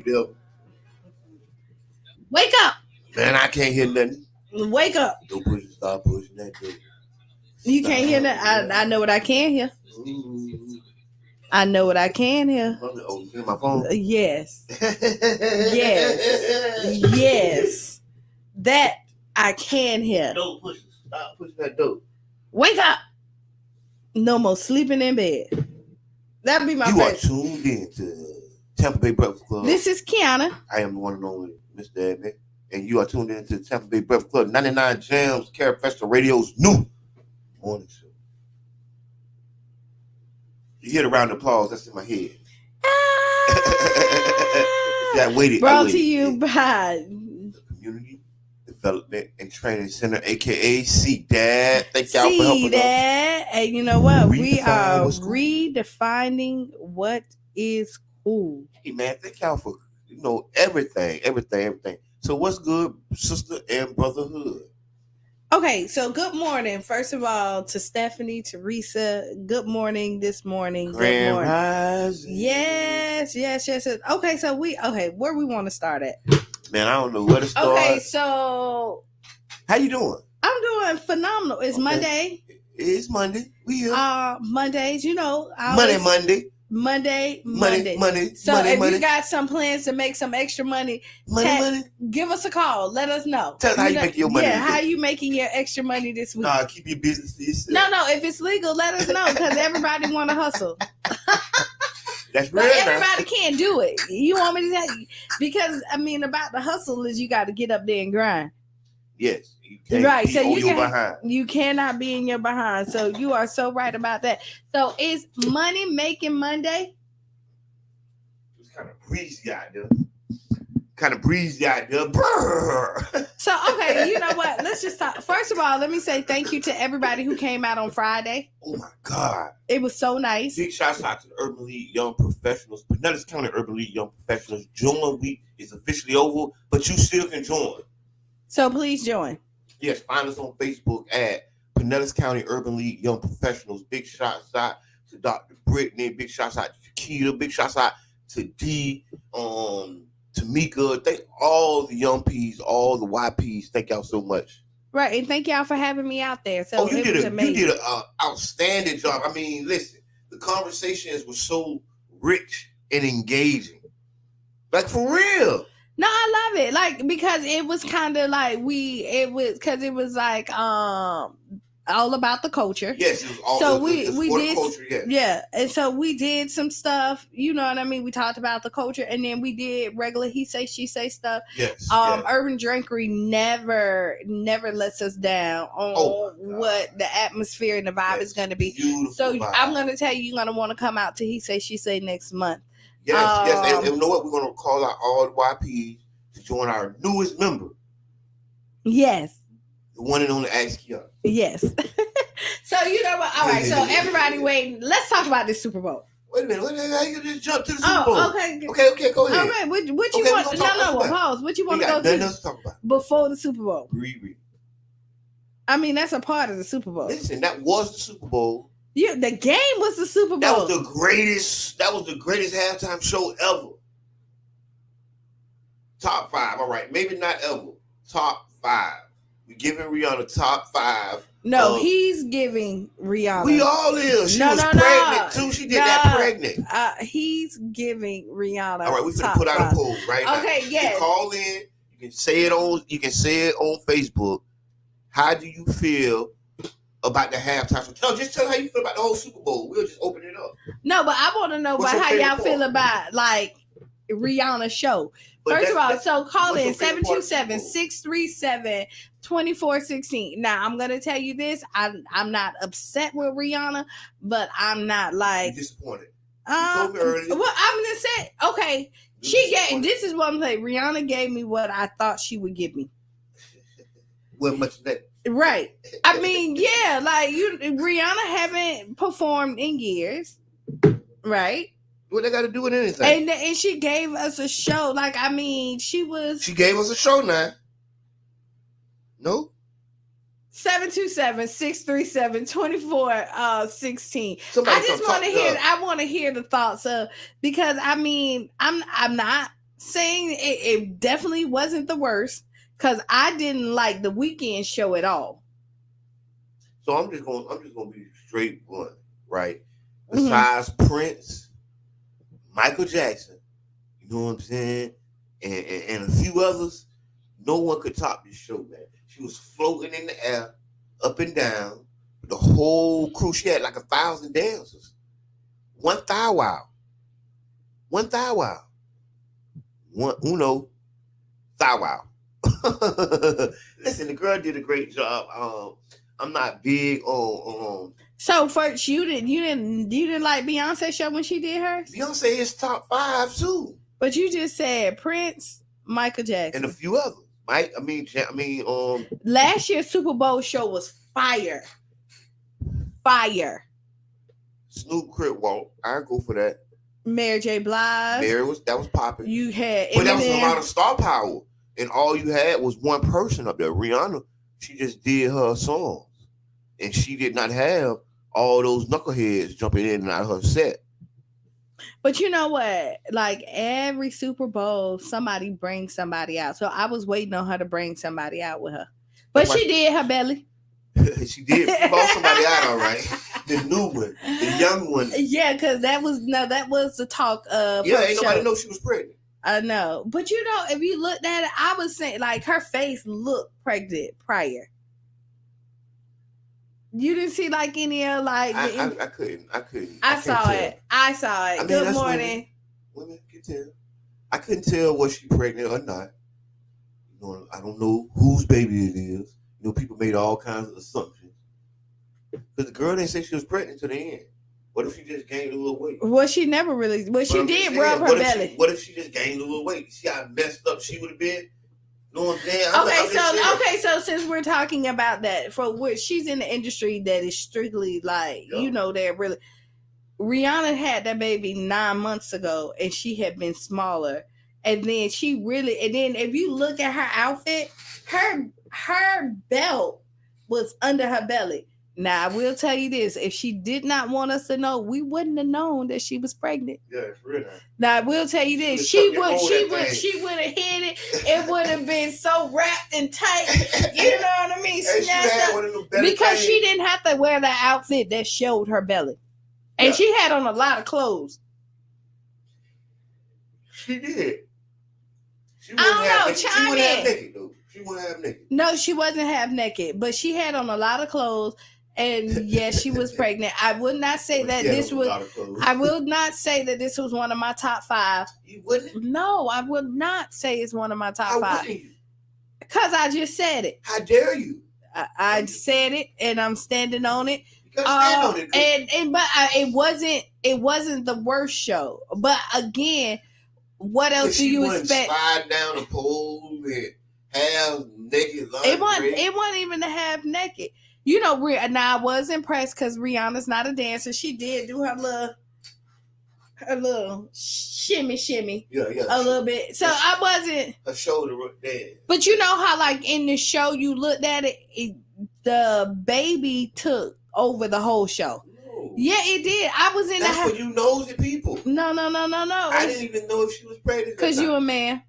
Wake up. Man, I can't hear nothing. Wake up. Don't push it, start pushing that thing. You can't hear that. I know what I can hear. I know what I can hear. Oh, you hear my phone? Yes. Yes. That I can hear. Don't push it. Stop pushing that door. Wake up. No more sleeping in bed. That'd be my You first. are tuned in to Tampa Bay Breakfast Club. This is Qiana. I am the one and only Mr. Edmund. And you are tuned in to Tampa Bay Breakfast Club 99 Jams, Carrot Festival Radio's new morning show. You hear the round of applause, that's in my head. I waited. Brought to you by the Community Development and Training Center, aka CDAD. Thank y'all for helping us. And you know what? We are redefining what is cool. Hey man, thank y'all for everything. So what's good, sister and brotherhood? Okay, so good morning. First of all, to Stephanie, Teresa, good morning this morning. Grand good morning. Rising. Yes. Okay, so where we want to start at? Man, I don't know where to start. Okay, so how you doing? I'm doing phenomenal. It's Monday. It's Monday. We here. Mondays, Monday. So if you got some plans to make some extra money, give us a call. Let us know. Tell us how you making your money. Yeah, how you making your extra money this week? Nah, keep your business to yourself. No. If it's legal, let us know because everybody want to hustle. That's real. Everybody can't do it. You want me to tell you? Because about the hustle is you got to get up there and grind. Yes. Right, so you cannot be in your behind. So you are so right about that. So is money making Monday? It's kind of breezy out there. So okay, you know what? Let's just talk. First of all, let me say thank you to everybody who came out on Friday. Oh my God, it was so nice. Big shouts out to the Urban League Young Professionals. Pinellas County Urban League Young Professionals. Join week is officially over, but you still can join. So please join. Yes, find us on Facebook at Pinellas County Urban League Young Professionals. Big shouts out to Dr. Brittany. Big shouts out to Qiana. Big shouts out to D. Tamika. Thank all the young P's, all the YPs. Thank y'all so much. Right, and thank y'all for having me out there. So you did an outstanding job. I mean, listen, the conversations were so rich and engaging. Like for real. No, I love it. Like because it was kind of like it was like all about the culture. Yes, it was all. So we did culture, yeah, and so we did some stuff. You know what I mean? We talked about the culture, and then we did regular he say she say stuff. Yes. Urban Drinkery never lets us down on what the atmosphere and the vibe is going to be. So vibe. I'm going to tell you, you're going to want to come out to he say she say next month. Yes. And you know what? We're going to call out all the YPs to join our newest member. Yes. The one and only Qiana. Yes. So you know what? All right. So everybody waiting. Let's talk about this Super Bowl. Wait a minute. How you just jump to the Super Bowl? Okay. Go ahead. All right. What you want? No. Pause. What you want to go to talk about before the Super Bowl? Riri. I mean, that's a part of the Super Bowl. Listen, that was the Super Bowl. Yeah, the game was the Super Bowl. That was the greatest halftime show ever. Top 5. All right, maybe not ever. Top 5. We're giving Rihanna top 5. No, he's giving Rihanna. We all is. She was pregnant too. She did that pregnant. He's giving Rihanna. All right, we're gonna put out a poll right now. Okay, yes. You can call in. You can say it on Facebook. How do you feel about the halftime show? No, just tell how you feel about the whole Super Bowl. We'll just open it up. No, but I want to know about how y'all feel about like Rihanna's show. First of all, so call in 727-637-2416. Now, I'm going to tell you this. I'm not upset with Rihanna, but I'm not like... You're disappointed. You told me earlier. Well, I'm going to say, okay, this is what I'm saying. Rihanna gave me what I thought she would give me. Well, much of that. Right. I mean, yeah, like Rihanna haven't performed in years. Right. What they got to do with anything? And she gave us a show. Like, I mean, she gave us a show now. No? 727-637-2416. I just want to hear. I want to hear the thoughts of because I mean, I'm not saying it definitely wasn't the worst because I didn't like the Weeknd show at all. So I'm just gonna be straight blunt, right? Besides Prince, Michael Jackson, you know what I'm saying, and a few others, no one could top this show, man. She was floating in the air, up and down. The whole crew, she had like 1,000 dancers. One thigh wow. One thigh wow. One uno thigh wow. Listen, the girl did a great job. I'm not big on. So first, you didn't like Beyonce show when she did hers? Beyonce is top 5 too. But you just said Prince, Michael Jackson, and a few others. Right? Last year's Super Bowl show was fire. Fire. Snoop Crip Walk. I go for that. Mary J. Blige. That was popping. You had, but that was a lot of star power, and all you had was one person up there. Rihanna, she just did her songs, and she did not have all those knuckleheads jumping in and out of her set. But you know what? Like every Super Bowl, somebody brings somebody out. So I was waiting on her to bring somebody out with her, but she did her belly. She did brought somebody out, all right. The new one, the young one. Yeah, because that was the talk of. Yeah, ain't nobody know she was pregnant. I know, but you know, if you looked at it, I was saying like her face looked pregnant prior. You didn't see like any of like. I couldn't. I saw it. I mean, good morning. Women can tell. I couldn't tell was she pregnant or not. You know, I don't know whose baby it is. You know, people made all kinds of assumptions. Because the girl didn't say she was pregnant to the end. What if she just gained a little weight? Well, she never really. Well, she did rub her belly. What if she just gained a little weight? See how messed up she would have been? You know what I'm saying? So since we're talking about that, she's in the industry that is strictly like, you know, they're really. Rihanna had that baby 9 months ago, and she had been smaller. And then if you look at her outfit, her belt was under her belly. Now I will tell you this: if she did not want us to know, we wouldn't have known that she was pregnant. Yeah, it's really. Now I will tell you this: she would have hit it. It would have been so wrapped and tight. You know what I mean? Because she didn't have to wear the outfit that showed her belly, and she had on a lot of clothes. She did. She wouldn't have naked though. She wouldn't have naked. No, she wasn't half naked, but she had on a lot of clothes. And yes, she was pregnant. I would not say that this was. I will not say that this was one of my top 5. You wouldn't? No, I would not say it's one of my top 5. Because I just said it. How dare you? I said it, and I'm standing on it. It wasn't the worst show. But again, what else do you expect? Slide down the pole and half naked. It wasn't even the half naked. You know, now I was impressed because Rihanna's not a dancer. She did do her little shimmy. Yeah. A little bit. So I wasn't. Her shoulder there. But you know how, like, in the show, you looked at it, the baby took over the whole show. No. Yeah, it did. I was in That's for you nosy people. No. I didn't even know if she was pregnant. Because you a man.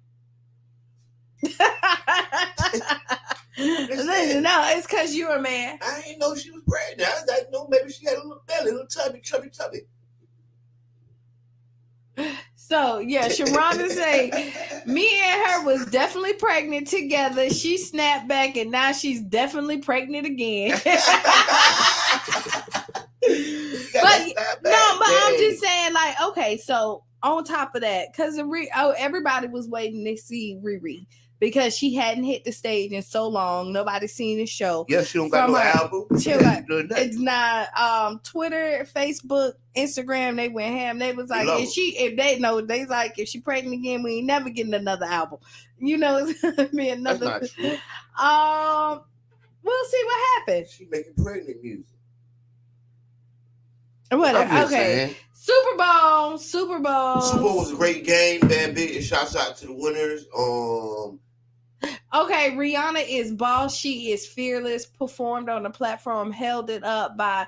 Listen, no, it's because you're a man. I didn't know she was pregnant. I was like, no, maybe she had a little belly, a little chubby. So, yeah, Sharonda say, me and her was definitely pregnant together. She snapped back, and now she's definitely pregnant again. But I'm just saying, like, okay, so on top of that, because everybody was waiting to see Riri. Because she hadn't hit the stage in so long, nobody's seen the show. Yeah, she don't got no album. It's not Twitter, Facebook, Instagram. They went ham. They was like, if she pregnant again, we ain't never getting another album. You know, it's gonna be another. That's not true. We'll see what happens. She making pregnant music. Whatever. Okay. Super Bowl. Super Bowl was a great game, man. Big shouts out to the winners. Okay, Rihanna is boss. She is fearless. Performed on the platform, held it up by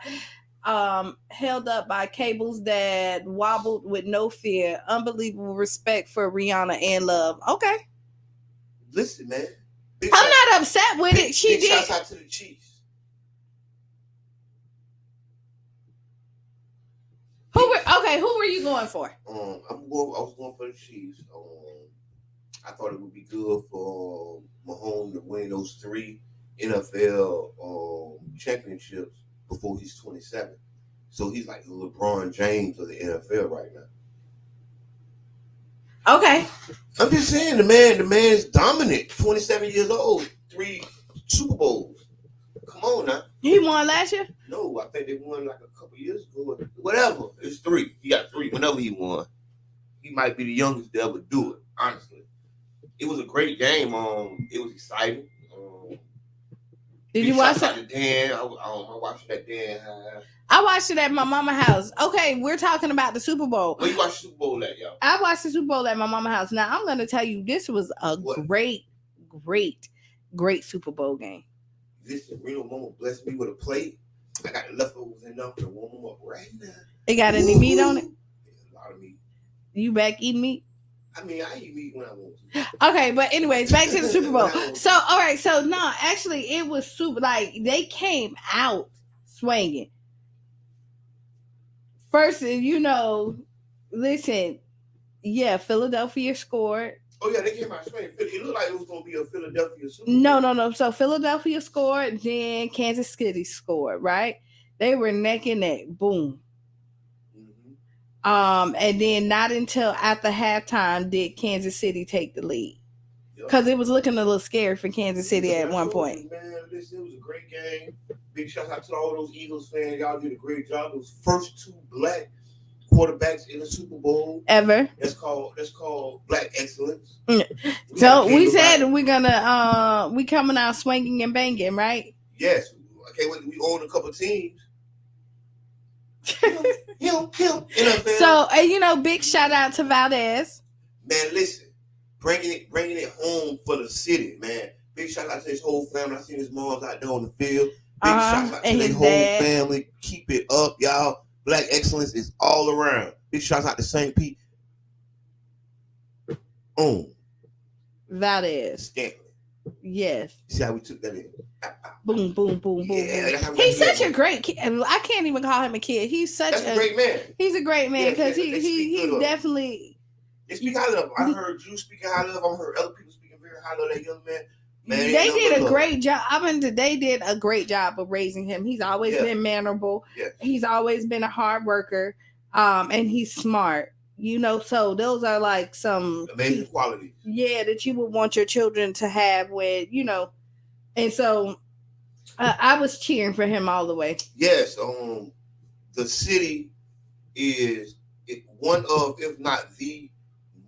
held up by cables that wobbled with no fear. Unbelievable respect for Rihanna and love. Okay. Listen, man. I'm not upset with it. She big did. Shouts out to the Chiefs. Who were you going for? I was going for the Chiefs. I thought it would be good for Mahomes to win those 3 NFL championships before he's 27. So he's like the LeBron James of the NFL right now. Okay. I'm just saying the man is dominant. 27 years old, 3 Super Bowls. Come on now. He won last year? No, I think they won like a couple years ago. Whatever. It's 3. He got 3 whenever he won. He might be the youngest to ever do it, honestly. It was a great game. It was exciting. Did you watch it? Dan, I watched that Dan. I watched it at my mama's house. Okay, we're talking about the Super Bowl. Where you watch the Super Bowl at, y'all? I watched the Super Bowl at my mama's house. Now, I'm going to tell you, this was a great Super Bowl game. Listen, Reno Mama blessed me with a plate. I got the leftovers enough to warm them up right now. It got any meat on it? Yeah, a lot of meat. You back eating meat? I mean, I eat meat when I want to. Okay, but anyways, back to the Super Bowl. So, all right, so no, actually, it was super. Like they came out swinging. First, listen, yeah, Philadelphia scored. Oh yeah, they came out swinging. It looked like it was gonna be a Philadelphia Super Bowl. No. So Philadelphia scored, then Kansas City scored. Right? They were neck and neck. Boom. And then not until after halftime did Kansas City take the lead. Because it was looking a little scary for Kansas City at one point. Man, it was a great game. Big shout out to all those Eagles fans. Y'all did a great job. Those first 2 black quarterbacks in the Super Bowl ever. That's called black excellence. So we said we're gonna we coming out swinging and banging, right? Yes. Okay, we own a couple teams. Him. So big shout out to Valdez. Man, listen, bringing it home for the city, man. Big shout out to his whole family. I seen his moms out there on the field. Big shout out to their whole family. Keep it up, y'all. Black excellence is all around. Big shout out to St. Pete. Valdez. Stanley. Yes. See how we took that in. Boom, boom, boom, boom. Yeah, boom. He's such a great kid. I can't even call him a kid. He's such a great man. He's a great man because he's definitely. They speak high love. I heard you speaking high love. I heard other people speaking very high love. That young man. They did a great job. They did a great job of raising him. He's always been mannerable. Yeah. He's always been a hard worker. And he's smart. So those are like some amazing qualities. Yeah, that you would want your children to have with, And so I was cheering for him all the way. Yes. The city is one of, if not the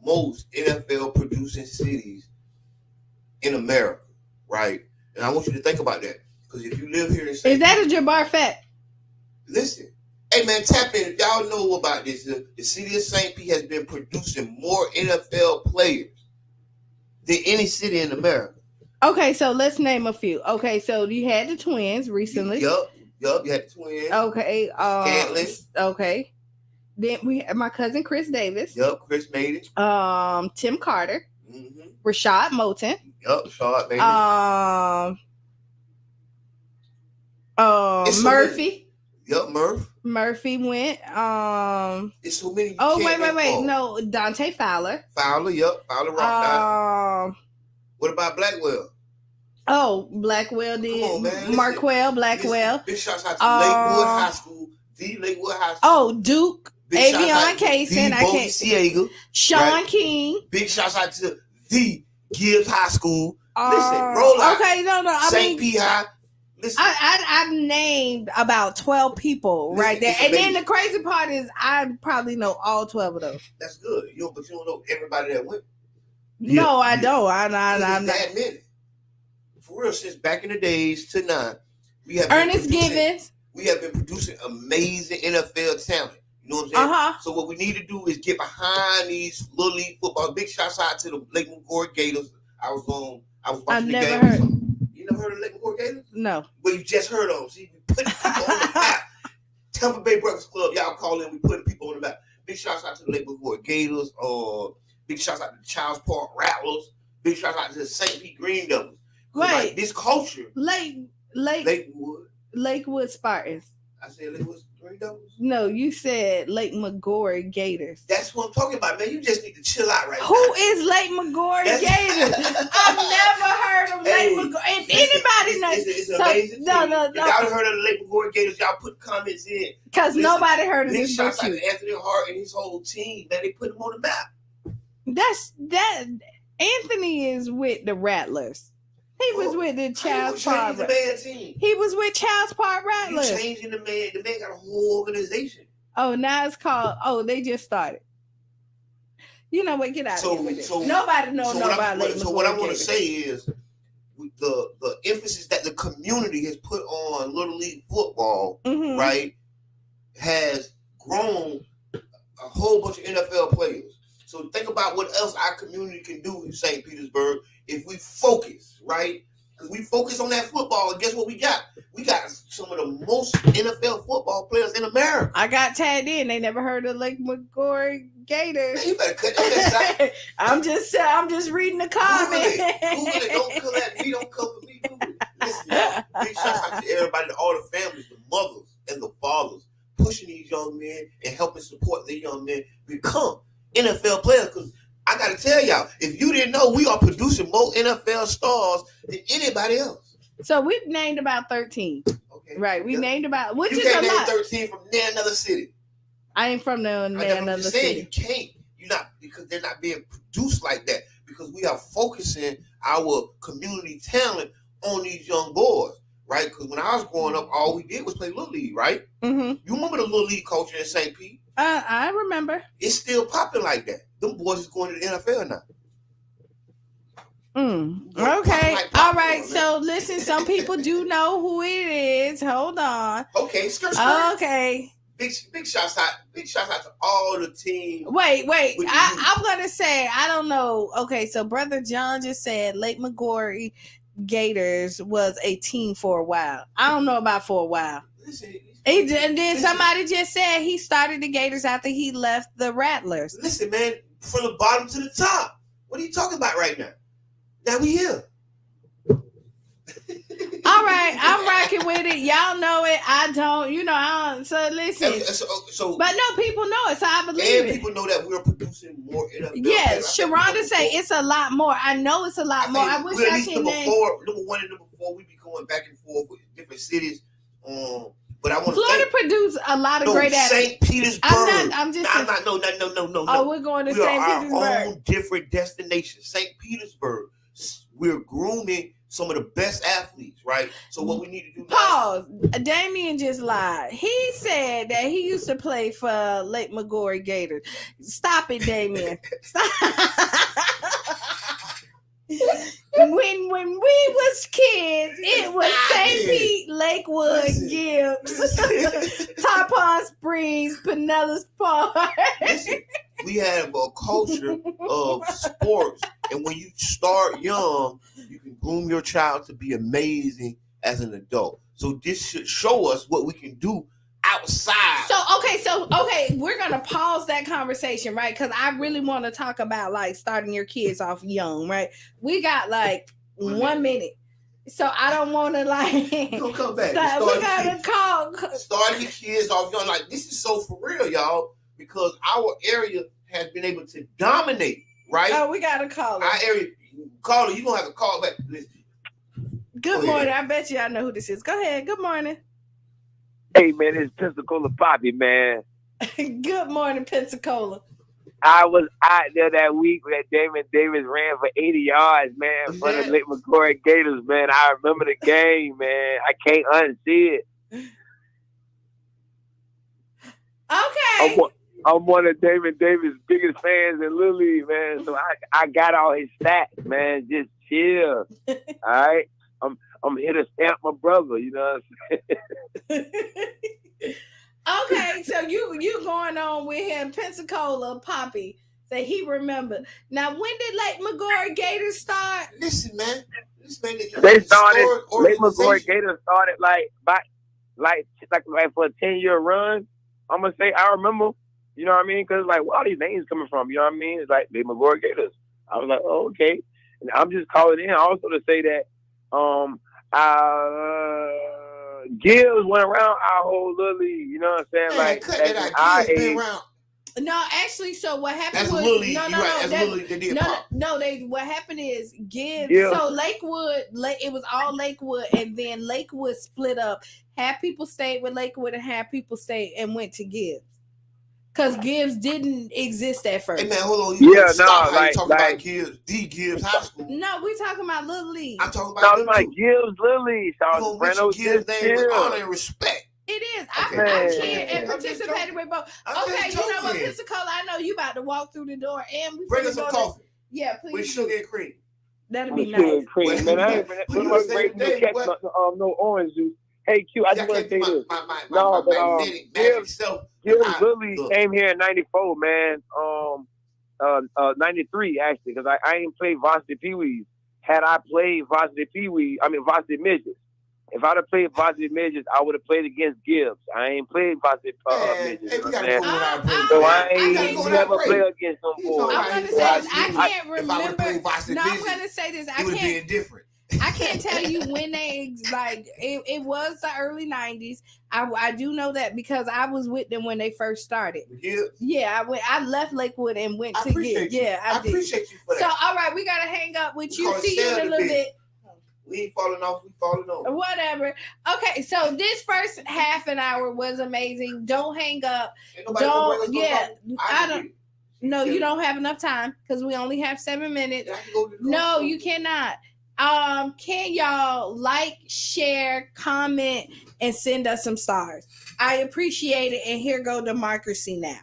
most NFL producing cities in America, right? And I want you to think about that. Because if you live here in St. Is that a Jabbar fact? Listen. Hey, man, tap in. If y'all know about this, the city of St. Pete has been producing more NFL players than any city in America. Okay, so let's name a few. Okay, so you had the Twins recently. Yup, you had the Twins. Okay. Stanley. Okay. Then we had my cousin Chris Davis. Yup, Chris made it. Tim Carter. Mm-hmm. Rashad Moulton. Yup, Rashad made it. Murphy. Yup, Murphy went. It's so many. Wait. No, Dante Fowler. Yup. Fowler rocked. What about Blackwell? Oh, Blackwell did. Come on, man. Marquell Blackwell. Big shouts out to Lakewood High School. The Lakewood High School. Oh, Duke. Avion Kaysen. Sean right? King. Big shouts out to the Gibbs High School. Listen, roll out. Okay, no. St. P. High. Listen. I've named about 12 people right there. And then the crazy part is I probably know all 12 of those. That's good. But you don't know everybody that went. No, I don't. I'm not. That many. For real, since back in the days to now, we have Ernest Givens. We have been producing amazing NFL talent. You know what I'm saying? So what we need to do is get behind these little league football. Big shouts out to the Lake McGorry Gators. I was watching the game. Heard. You never heard of Lake McGorry Gators? No. Well, you just heard of them. See, we put people on the map. Tampa Bay Breakfast Club, y'all call in. We put people on the map. Big shouts out to the Lake McGory Gators. Big shouts out to the Childs Park Rattlers. Big shouts out to the St. Pete Green Devils. Like this culture. Lakewood Spartans. I said Lakewood Green Devils? No, you said Lake McGory Gators. That's what I'm talking about, man. You just need to chill out right now. Who is Lake McGory Gators? I've never heard of Lake McGory. If anybody knows, it's amazing. No. If y'all heard of the Lake McGory Gators, y'all put comments in. Because nobody heard of this. Big shouts out to Anthony Hart and his whole team. Man, they put him on the map. That Anthony is with the Rattlers. He was with the Childs Park. He was with Childs Park Rattlers. You changing the man. The man got a whole organization. Oh, now it's called. Oh, they just started. You know what? Get out of here with it. Nobody knows about Lake McGory. So what I want to say is the emphasis that the community has put on Little League football, right, has grown a whole bunch of NFL players. So think about what else our community can do in St. Petersburg if we focus, right? Because we focus on that football, and guess what we got? We got some of the most NFL football players in America. I got tagged in. They never heard of Lake McGory Gators. Man, you better cut that out. I'm just reading the comment. Google it. Don't come at me. Don't come for me. Listen, y'all. Big shout out to everybody, to all the families, the mothers and the fathers, pushing these young men and helping support the young men become NFL players. Because I got to tell y'all, if you didn't know, we are producing more NFL stars than anybody else. So we've named about 13. Okay. Right. We named about, which you is a lot. You can't name 13 from another city. I ain't from another city. You can't. You're not, because they're not being produced like that. Because we are focusing our community talent on these young boys, right? Because when I was growing up, all we did was play Little League, right? Mm-hmm. You remember the Little League culture in St. Pete? I remember. It's still popping like that. Them boys is going to the NFL now. Okay. All right. So listen, some people do know who it is. Hold on. Okay. Okay. Big shouts out to all the team. Wait. I'm gonna say I don't know. Okay, so Brother John just said Lake McGory Gators was a team for a while. I don't know about for a while. And then somebody just said he started the Gators after he left the Rattlers. Listen, man, from the bottom to the top. What are you talking about right now? Now we here. All right, I'm rocking with it. Y'all know it. I don't. So listen. So, but no, people know it, so I believe it. And people know that we're producing more NFL. Yes, Sharonda say it's a lot more. I know it's a lot more. I wish I could name. Number 1 and number 4, we be going back and forth with different cities. But I want Florida produce a lot of great athletes. St. Petersburg. I'm just. No. Oh, we're going to St. Petersburg. Our own different destinations. St. Petersburg. We're grooming some of the best athletes, right? So what we need to do now. Pause. Damien just lied. He said that he used to play for Lake McGory Gators. Stop it, Damien. Stop. When we was kids, it was St. Pete, Lakewood, Gibbs, Tarpon Springs, Pinellas Park. Listen, we have a culture of sports, and when you start young, you can groom your child to be amazing as an adult. So this should show us what we can do outside. So we're gonna pause that conversation, right? Because I really want to talk about like starting your kids off young, right? We got like 1 minute, so I don't want to like. Don't come back. We gotta call. Starting your kids off young, like this is so for real, y'all, because our area has been able to dominate, right? Oh, we gotta call. Our area, caller, you gonna have to call back. Listen. Good morning. I bet you I know who this is. Go ahead. Good morning. Hey, man, it's Pensacola Poppy, man. Good morning, Pensacola. I was out there that week that Damon Davis ran for 80 yards, man, for the Lake McGory Gators, man. I remember the game, man. I can't unsee it. Okay. I'm one of Damon Davis' biggest fans in Little League, man. So I got all his stats, man. Just chill. All right? I'm here to stamp my brother, you know what I'm saying? Okay, so you going on with him, Pensacola Poppy. Say he remembered. Now, when did Lake McGory Gators start? Listen, man. They started, Lake McGory Gators started like like for a 10-year run, I'm gonna say I remember. You know what I mean? Because like, where all these names coming from? You know what I mean? It's like they McGraw Gators. I was like, oh, okay. And I'm just calling in also to say that Gibbs went around our whole little league. You know what I'm saying? Man, like cut at that our out. Gibbs been age. around. No, actually, so what happened That's was Little League. no, You right. That's Little League. They did pop. what happened is Gibbs. Yeah. So Lakewood, it was all Lakewood, and then Lakewood split up. Half people stayed with Lakewood, and half people stayed and went to Gibbs. Because Gibbs didn't exist at first. Hey man, hold on. You stop like, talking about Gibbs, Gibbs High School. No, we talking about Little League. I'm talking about Gibbs Little League. So Gibbs name with honor and respect. It is. Okay. I cheered and participated with both. Okay, you know what, Pensacola? I know you about to walk through the door, and we bring us some coffee. Yeah, please. With sugar and cream. That'd be sugar nice. And cream, man. I ain't no orange juice. Hey, Q, I just want to say this. Gibbs Little League came here in '94, man. 93 actually, because I ain't played varsity peewees. Had I played varsity varsity midgets. If I'd have played varsity midgets, I would have played against Gibbs. I ain't played varsity midgets. So I ain't never played against them boys. I'm gonna say I can't remember. No, I'm gonna say this. It would have been different. I can't tell you when they it was the early 90s. I do know that because I was with them when they first started. Yeah, I left Lakewood and went to Gibbs. Yeah, I appreciate you for that. So all right, we gotta hang up with you. See you in a little bit. We ain't falling off, we falling over. Whatever. Okay, so this first half an hour was amazing. Don't hang up. No, you don't have enough time because we only have 7 minutes. No, you cannot. Can y'all like, share, comment, and send us some stars? I appreciate it. And here go democracy now.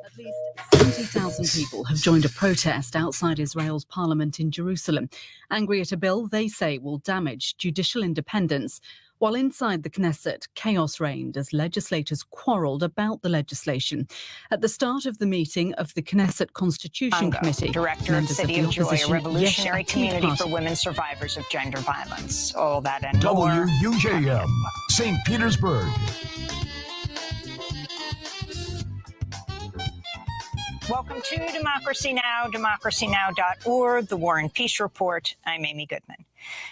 At least 70,000 people have joined a protest outside Israel's parliament in Jerusalem, angry at a bill they say will damage judicial independence. While inside the Knesset, chaos reigned as legislators quarrelled about the legislation. At the start of the meeting of the Knesset Constitution Committee, Director of City of Joy, a revolutionary community for women survivors of gender violence. All that and more. WUJM, St. Petersburg. Welcome to Democracy Now!, democracynow.org, the War and Peace Report. I'm Amy Goodman.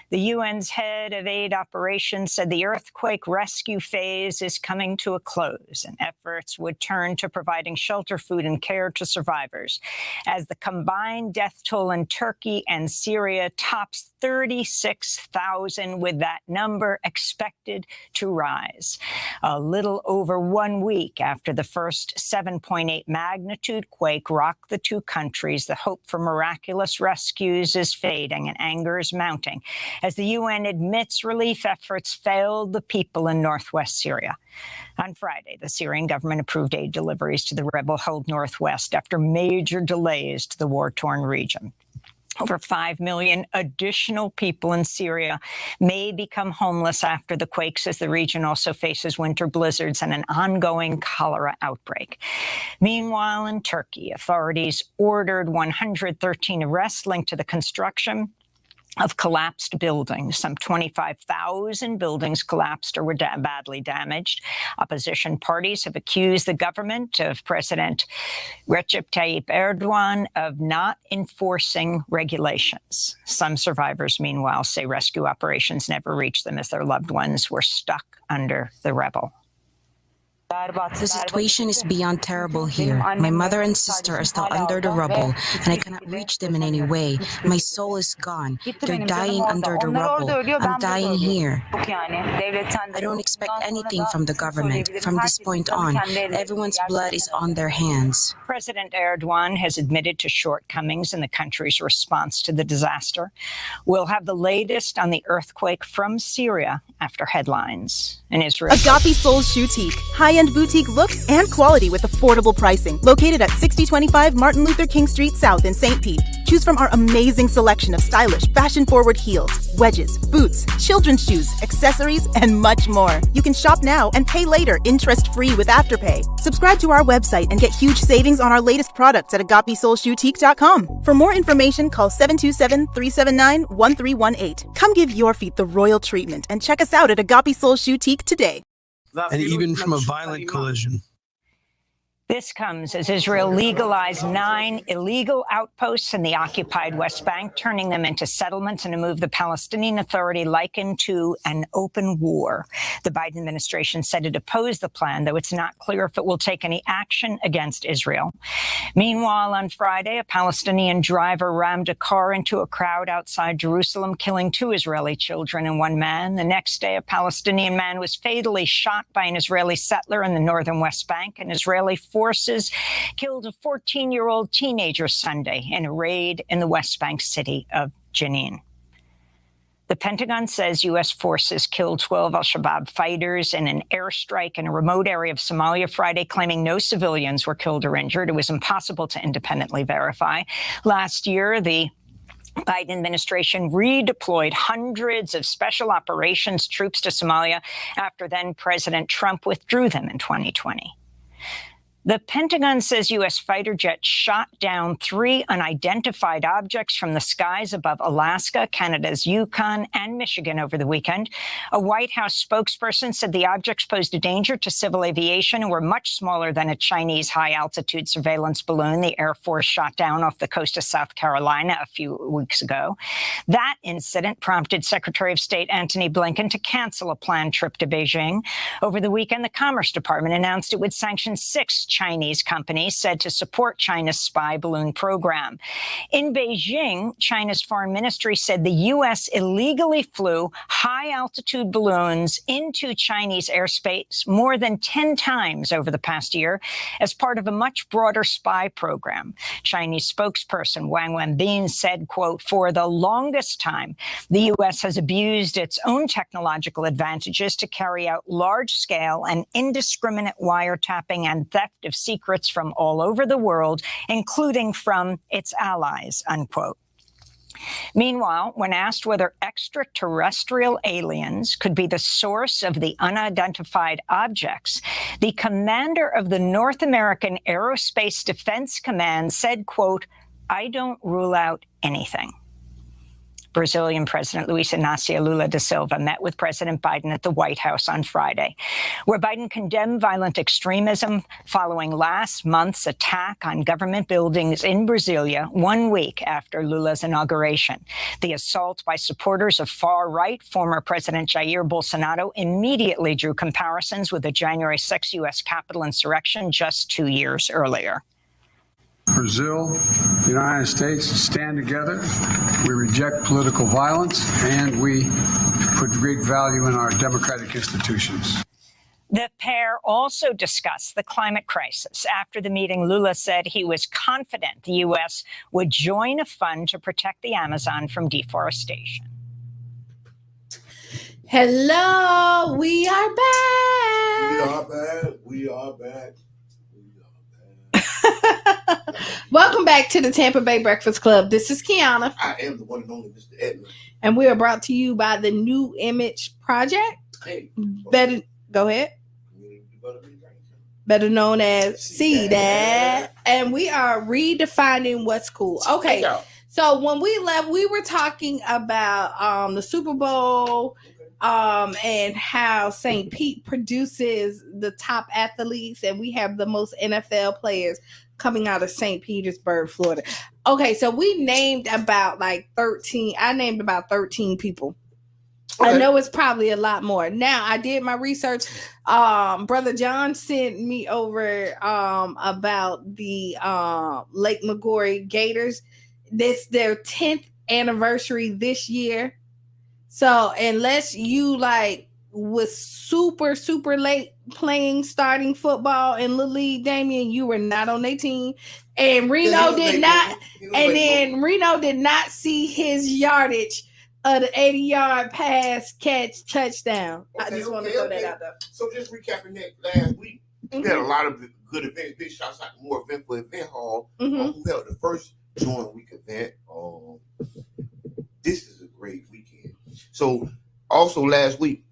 The UN's head of aid operations said the earthquake rescue phase is coming to a close, and efforts would turn to providing shelter, food, and care to survivors as the combined death toll in Turkey and Syria tops 36,000, with that number expected to rise. A little over 1 week after the first 7.8 magnitude quake rocked the two countries, the hope for miraculous rescues is fading and anger is mounting as the UN admits relief efforts failed the people in northwest Syria. On Friday, the Syrian government approved aid deliveries to the rebel-held northwest after major delays to the war-torn region. Over 5 million additional people in Syria may become homeless after the quakes, as the region also faces winter blizzards and an ongoing cholera outbreak. Meanwhile, in Turkey, authorities ordered 113 arrests linked to the construction of collapsed buildings. Some 25,000 buildings collapsed or were badly damaged. Opposition parties have accused the government of President Recep Tayyip Erdogan of not enforcing regulations. Some survivors, meanwhile, say rescue operations never reached them as their loved ones were stuck under the rubble. The situation is beyond terrible here. My mother and sister are still under the rubble, and I cannot reach them in any way. My soul is gone. They're dying under the rubble. I'm dying here. I don't expect anything from the government. From this point on, everyone's blood is on their hands. President Erdogan has admitted to shortcomings in the country's response to the disaster. We'll have the latest on the earthquake from Syria after headlines. In Israel, Agape Soul Boutique. High-end boutique looks and quality with affordable pricing. Located at 6025 Martin Luther King Street South in St. Pete. Choose from our amazing selection of stylish, fashion-forward heels, wedges, boots, children's shoes, accessories, and much more. You can shop now and pay later, interest-free with Afterpay. Subscribe to our website and get huge savings on our latest products at agapesoulboutique.com. For more information, call 727-379-1318. Come give your feet the royal treatment and check us out at Agape Soul Boutique today. and even from a violent collision. This comes as Israel legalized 9 illegal outposts in the occupied West Bank, turning them into settlements in a move the Palestinian Authority likened to an open war. The Biden administration said it opposed the plan, though it's not clear if it will take any action against Israel. Meanwhile, on Friday, a Palestinian driver rammed a car into a crowd outside Jerusalem, killing 2 Israeli children and 1 man. The next day, a Palestinian man was fatally shot by an Israeli settler in the northern West Bank. An Israeli forces killed a 14-year-old teenager Sunday in a raid in the West Bank city of Jenin. The Pentagon says U.S. forces killed 12 al-Shabaab fighters in an airstrike in a remote area of Somalia Friday, claiming no civilians were killed or injured. It was impossible to independently verify. Last year, the Biden administration redeployed hundreds of special operations troops to Somalia after then President Trump withdrew them in 2020. The Pentagon says U.S. fighter jets shot down 3 unidentified objects from the skies above Alaska, Canada's Yukon, and Michigan over the weekend. A White House spokesperson said the objects posed a danger to civil aviation and were much smaller than a Chinese high-altitude surveillance balloon the Air Force shot down off the coast of South Carolina a few weeks ago. That incident prompted Secretary of State Antony Blinken to cancel a planned trip to Beijing. Over the weekend, the Commerce Department announced it would sanction 6 Chinese companies said to support China's spy balloon program. In Beijing, China's foreign ministry said the U.S. illegally flew high-altitude balloons into Chinese airspace more than 10 times over the past year as part of a much broader spy program. Chinese spokesperson Wang Wenbin said, quote, "For the longest time, the U.S. has abused its own technological advantages to carry out large-scale and indiscriminate wiretapping and theft of secrets from all over the world, including from its allies," unquote. Meanwhile, when asked whether extraterrestrial aliens could be the source of the unidentified objects, the commander of the North American Aerospace Defense Command said, quote, "I don't rule out anything." Brazilian President Luiz Inácio Lula da Silva met with President Biden at the White House on Friday, where Biden condemned violent extremism following last month's attack on government buildings in Brasilia 1 week after Lula's inauguration. The assault by supporters of far-right former President Jair Bolsonaro immediately drew comparisons with the January 6 U.S. Capitol insurrection just 2 years earlier. Brazil, the United States stand together. We reject political violence, and we put great value in our democratic institutions. The pair also discussed the climate crisis. After the meeting, Lula said he was confident the U.S. would join a fund to protect the Amazon from deforestation. Hello, we are back. We are back. We are back. Welcome back to the Tampa Bay Breakfast Club. This is Qiana. I am the one and only Mr. Edmund. And we are brought to you by the New Image Project. Hey, better go ahead. Better known as See That. And we are redefining what's cool. Okay. So when we left, we were talking about the Super Bowl and how St. Pete produces the top athletes, and we have the most NFL players coming out of St. Petersburg, Florida. Okay, so we named about 13. I named about 13 people. Okay. I know it's probably a lot more. Now, I did my research. Brother John sent me over about the Lake Maggiore Gators. This their 10th anniversary this year. So unless you was super late playing starting football in Little League, Damien, you were not on their team. And Reno did not. And then Reno did not see his yardage of the 80-yard pass, catch, touchdown. I just want to throw that out there. So just recapping that last week, we had a lot of good events. Big shots out to more eventful event hall. Who held the first joint week event. This is a great weekend. So also last week,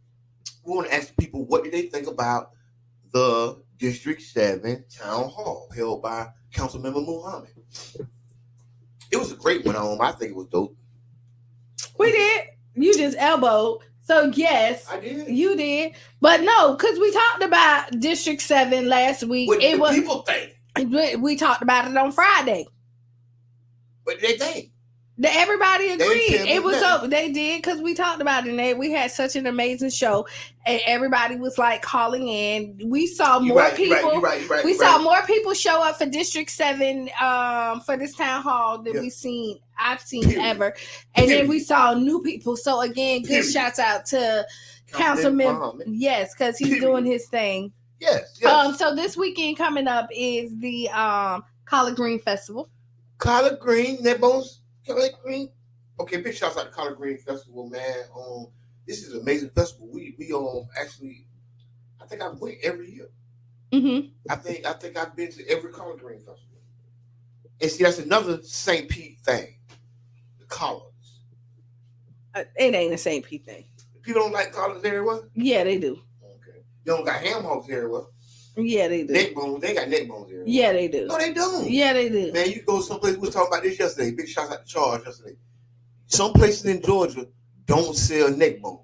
we want to ask people what did they think about the District 7 Town Hall held by Councilmember Muhammad. It was a great one. I think it was dope. We did. You just elbowed So yes, I did. You did, but no, because we talked about District 7 last week. What did people think? We talked about it on Friday. What did they think? Everybody agreed. It was so they did because we talked about it. And we had such an amazing show, and everybody was like calling in. We saw more people. We saw more people show up for District 7 for this town hall than I've seen ever. And then we saw new people. So again, good shouts out to Councilman. Yes, because he's doing his thing. Yes. So this weekend coming up is the Collard Green Festival. Collard Green, Netbones. Collard Green. Okay, big shouts out to Collard Green Festival, man. This is an amazing festival. We actually, I think I went every year. Mm-hmm. I think I've been to every Collard Green Festival. And see, that's another St. Pete thing. The collards. It ain't a St. Pete thing. People don't like collards very well? Yeah, they do. Okay. They don't got ham hocks very well. Yeah, they do. Neck bones. They got neck bones here. Yeah, they do. No, they don't. Yeah, they do. Man, you go someplace. We were talking about this yesterday. Big shots out to Charles yesterday. Some places in Georgia don't sell neck bones.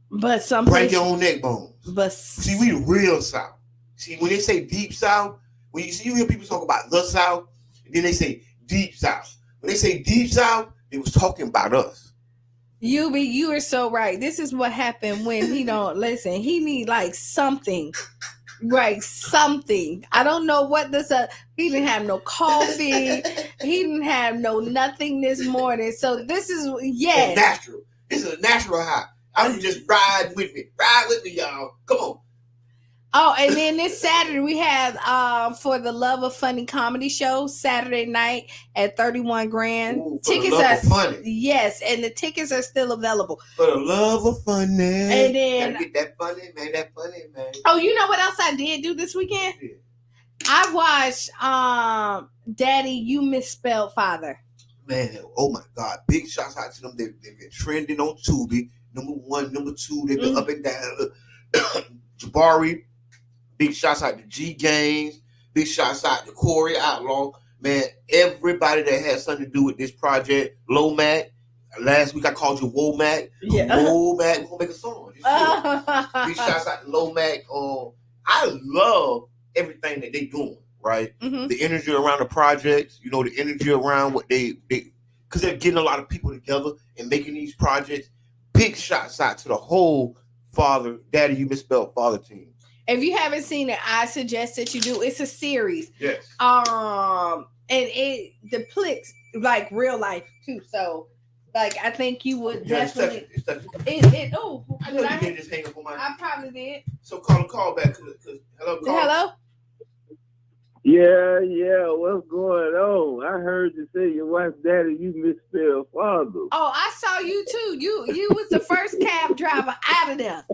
But some bring your own neck bones. But see, we the real South. See, when they say deep South, when you hear people talk about the South, and then they say deep South. When they say deep South, they was talking about us. You are so right. This is what happened when he don't listen. He need like something. Right, something. I don't know what this. He didn't have no coffee. He didn't have no nothing this morning. So this is It's natural. This is a natural high. I'm just ride with me, y'all. Come on. Oh, and then this Saturday we have For the Love of Funny comedy show Saturday night at 31 grand. Ooh, tickets are funny. Yes, and the tickets are still available. For the love of funny. And then gotta get that funny, man. That funny, man. Oh, you know what else I did do this weekend? Yeah. I watched Daddy, You Misspelled Father. Man, oh my God. Big shouts out to them. They've been trending on Tubi. Number 1, number 2, they've been up and down. Jabari. Big shouts out to G Games. Big shouts out to Corey Outlaw. Man, everybody that has something to do with this project. Lomac. Last week I called you Womack. Yeah. Womack. We're going to make a song. Big shouts out to Lomac. I love everything that they doing, right? Mm-hmm. The energy around the projects, the energy around what they because they're getting a lot of people together and making these projects. Big shouts out to the whole Daddy, You Misspelled Father team. If you haven't seen it, I suggest that you do. It's a series. Yes. And it depicts like real life too. So, like, I think you would definitely. I know you didn't just hang up on my. I probably did. So call back. Hello. Hello. Yeah. What's going on? I heard you say your wife's Daddy, You Misspelled Father. Oh, I saw you too. You was the first cab driver out of there.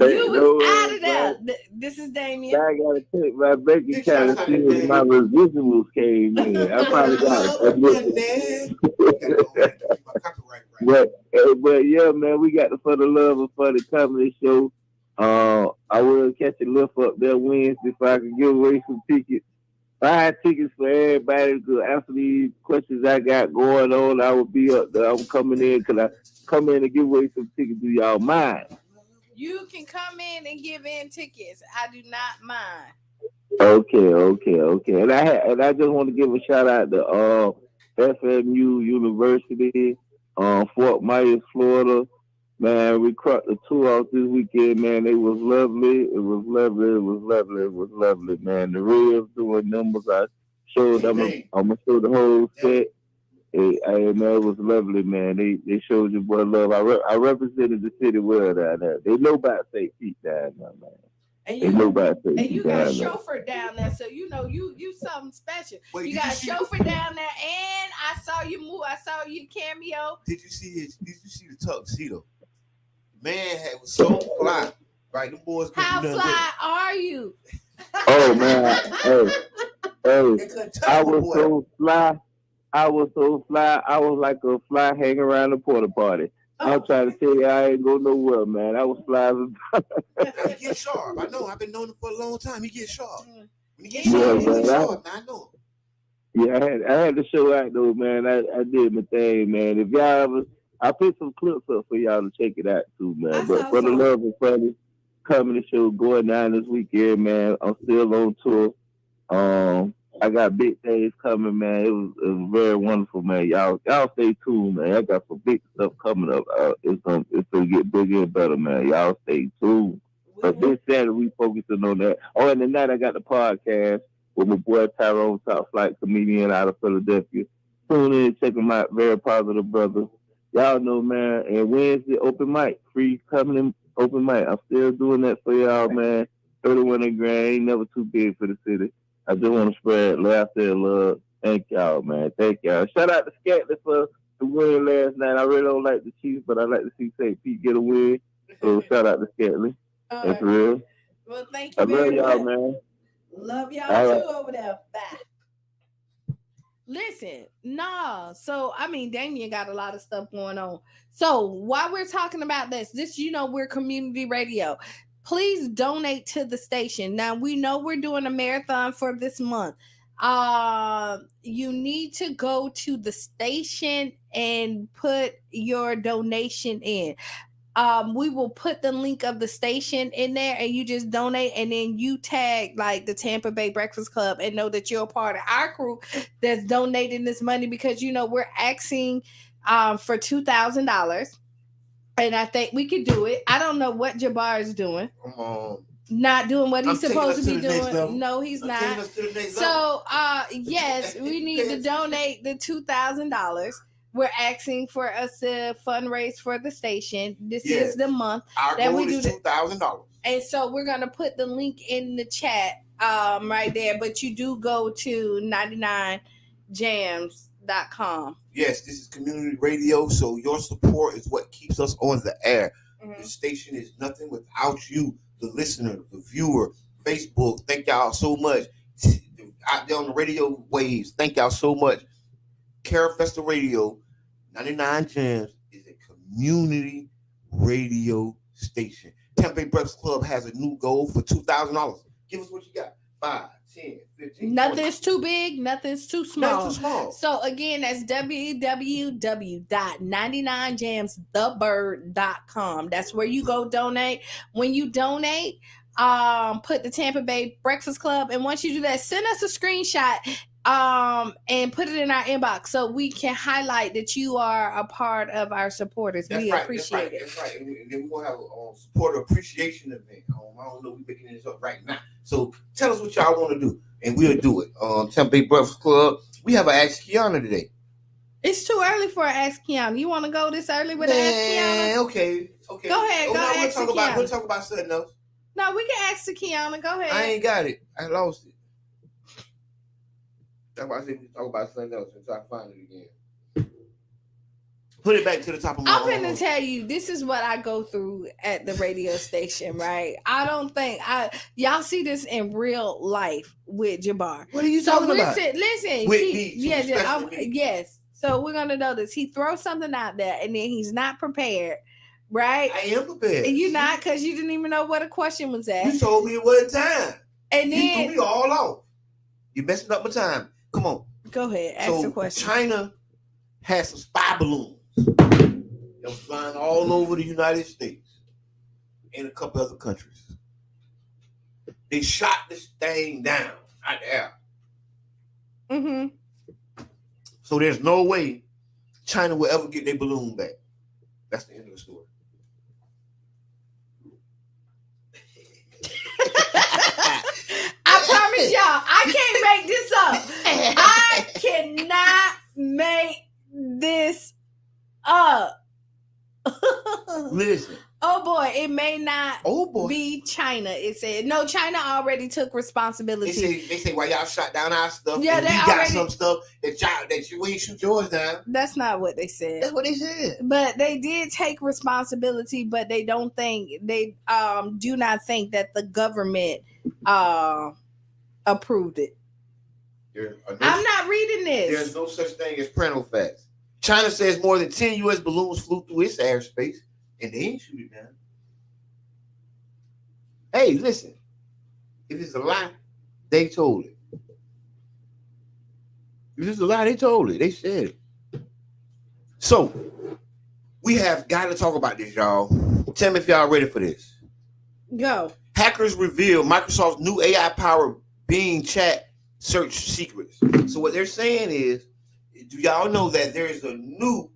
You was out of there. This is Damien. I gotta take my bank account to see if my residuals came in. I probably got it. But yeah, man, we got the For the Love of Funny comedy show. I will catch a lift up there Wednesday if I can give away some tickets. 5 tickets for everybody to answer these questions I got going on. I will be up there. I'm coming in because I come in and give away some tickets. Do y'all mind? You can come in and give in tickets. I do not mind. Okay. And I just want to give a shout out to FMU University, Fort Myers, Florida. Man, we caught the 2 out this weekend, man. It was lovely. It was lovely, man. The Reels doing numbers. I showed I'm gonna show the whole set. Man, it was lovely, man. They showed you boy love. I represented the city well down there. They know about St. Pete down there, man. And you got a chauffeur down there, so you something special. Wait, you got a chauffeur down there, and I saw you move. I saw you cameo. Did you see the tuxedo? Man, was so fly. Right, the boys. How fly are you? Oh man, hey, I was so fly. I was like a fly hanging around the porta potty. I'm trying to tell you, I ain't go nowhere, man. I was fly. He gets sharp. I know. I've been knowing him for a long time. He gets sharp. When he gets sharp, he gets sharp. I know. Yeah, I had to show out though, man. I did my thing, man. If y'all ever, I put some clips up for y'all to check it out too, man. But for the some. love and funny comedy show going down this weekend, man. I'm still on tour. I got big things coming, man. It was very wonderful, man. Y'all stay tuned, man. I got some big stuff coming up. It's gonna get bigger and better, man. Y'all stay tuned. But this Saturday we focusing on that. Oh, and tonight I got the podcast with my boy Tyrone, top flight comedian out of Philadelphia. Tune in, check him out. Very positive brother. Y'all know, man. And Wednesday open mic, free coming in open mic. I'm still doing that for y'all, man. 31 and grand ain't never too big for the city. I just want to spread laughter and love. Thank y'all, man. Thank y'all. Shout out to Scatley for the win last night. I really don't like the Chiefs, but I like to see St. Pete get a win. So shout out to Scatley. That's real. Well, thank you I love very y'all, much. Man. Love y'all All too right. over there. Bye. Listen, so I mean, Damien got a lot of stuff going on. So while we're talking about this, we're community radio. Please donate to the station. Now we know we're doing a marathon for this month. You need to go to the station and put your donation in. We will put the link of the station in there and you just donate, and then you tag like the Tampa Bay Breakfast Club and know that you're a part of our crew that's donating this money, because we're asking for $2,000, and I think we could do it. I don't know what Jabbar is doing. Come on. Not doing what he's supposed to be the next doing. level. No, he's I'm not. taking us to the next So yes, we need to donate the $2,000. We're asking for us to fundraise for the station. This is the month our that goal we do is $2,000. And so we're gonna put the link in the chat right there. But you do go to 99jams.com. Yes, this is community radio, so your support is what keeps us on the air. Mm-hmm. The station is nothing without you, the listener, the viewer. Facebook, thank y'all so much. Out there on the radio waves, thank y'all so much. Carafesta Radio, 99 Jams is a community radio station. Tampa Bay Breakfast Club has a new goal for $2,000. Give us what you got. 5, 10, 15. Nothing's too big, nothing's too small. Nothing's too small. So again, that's www.99jamsthebird.com. That's where you go donate. When you donate, put the Tampa Bay Breakfast Club, and once you do that, send us a screenshot and put it in our inbox so we can highlight that you are a part of our supporters. We appreciate it. That's right. And then we're gonna have a supporter appreciation event. I don't know, we're making this up right now. So tell us what y'all want to do, and we'll do it. Tampa Bay Breakfast Club. We have an Ask Qiana today. It's too early for an Ask Qiana. You want to go this early with an Ask Qiana? Okay. Go ahead. We'll talk about something else. No, we can ask the Qiana. Go ahead. I ain't got it. I lost it. That's why I said we talk about something else until I find it again. Put it back to the top of my I'm going to tell you, this is what I go through at the radio station, right? I don't think y'all see this in real life with Jabbar. What are you talking about? Listen. With me. Yes. So we're going to know this. He throws something out there and then he's not prepared, right? I am prepared. And you're not, because you didn't even know what a question was at. You told me it wasn't time. And then you threw me all off. You're messing up my time. Come on. Go ahead. Ask the question. China has some spy balloons. They're flying all over the United States and a couple other countries. They shot this thing down out there. Mm-hmm. So there's no way China will ever get their balloon back. That's the end of the story. I promise y'all, I can't make this up. I cannot make this up. Listen. Oh boy, it may not be China. It said no. China already took responsibility. They say why y'all shot down our stuff. Yeah, and we got some stuff that you ain't shoot yours down. That's not what they said. That's what they said. But they did take responsibility. But they do not think that the government approved it. I'm not reading this. There's no such thing as Prano facts. China says more than 10 U.S. balloons flew through its airspace, and they ain't shoot it down. Hey, listen. If it's a lie, they told it. If it's a lie, they told it. They said it. So, We have got to talk about this, y'all. Tell me if y'all ready for this. Go. Hackers reveal Microsoft's new AI-powered Bing chat search secrets. So what they're saying is, do y'all know that there is a new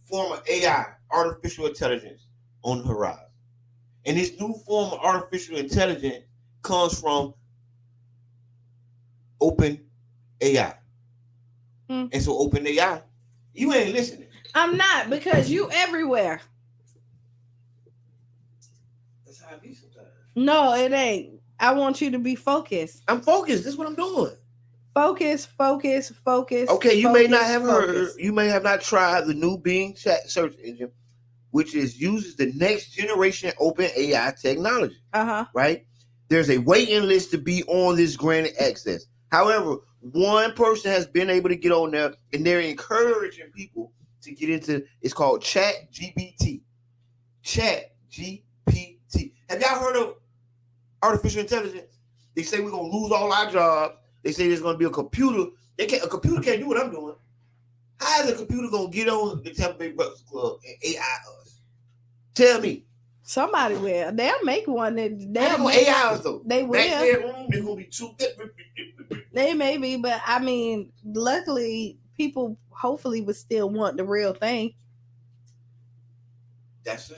form of AI, artificial intelligence, on the horizon? And this new form of artificial intelligence comes from OpenAI. And so OpenAI, you ain't listening. I'm not, because you everywhere. That's how it be sometimes. No, it ain't. I want you to be focused. I'm focused. This is what I'm doing. Focus. Okay, you may not have heard, you may have not tried the new Bing chat search engine, which uses the next generation OpenAI technology. Right? There's a waiting list to be on this granted access. However, one person has been able to get on there, and they're encouraging people to get into. It's called ChatGPT. ChatGPT. Have y'all heard of artificial intelligence? They say we're gonna lose all our jobs. They say there's gonna be a computer. A computer can't do what I'm doing. How is a computer gonna get on the Tampa Bay Breakfast Club and AI us? Tell me. Somebody will. They'll make one. They'll make AI us though. They will. Room, they're gonna be too. They may be, but I mean, luckily, people hopefully would still want the real thing. That's a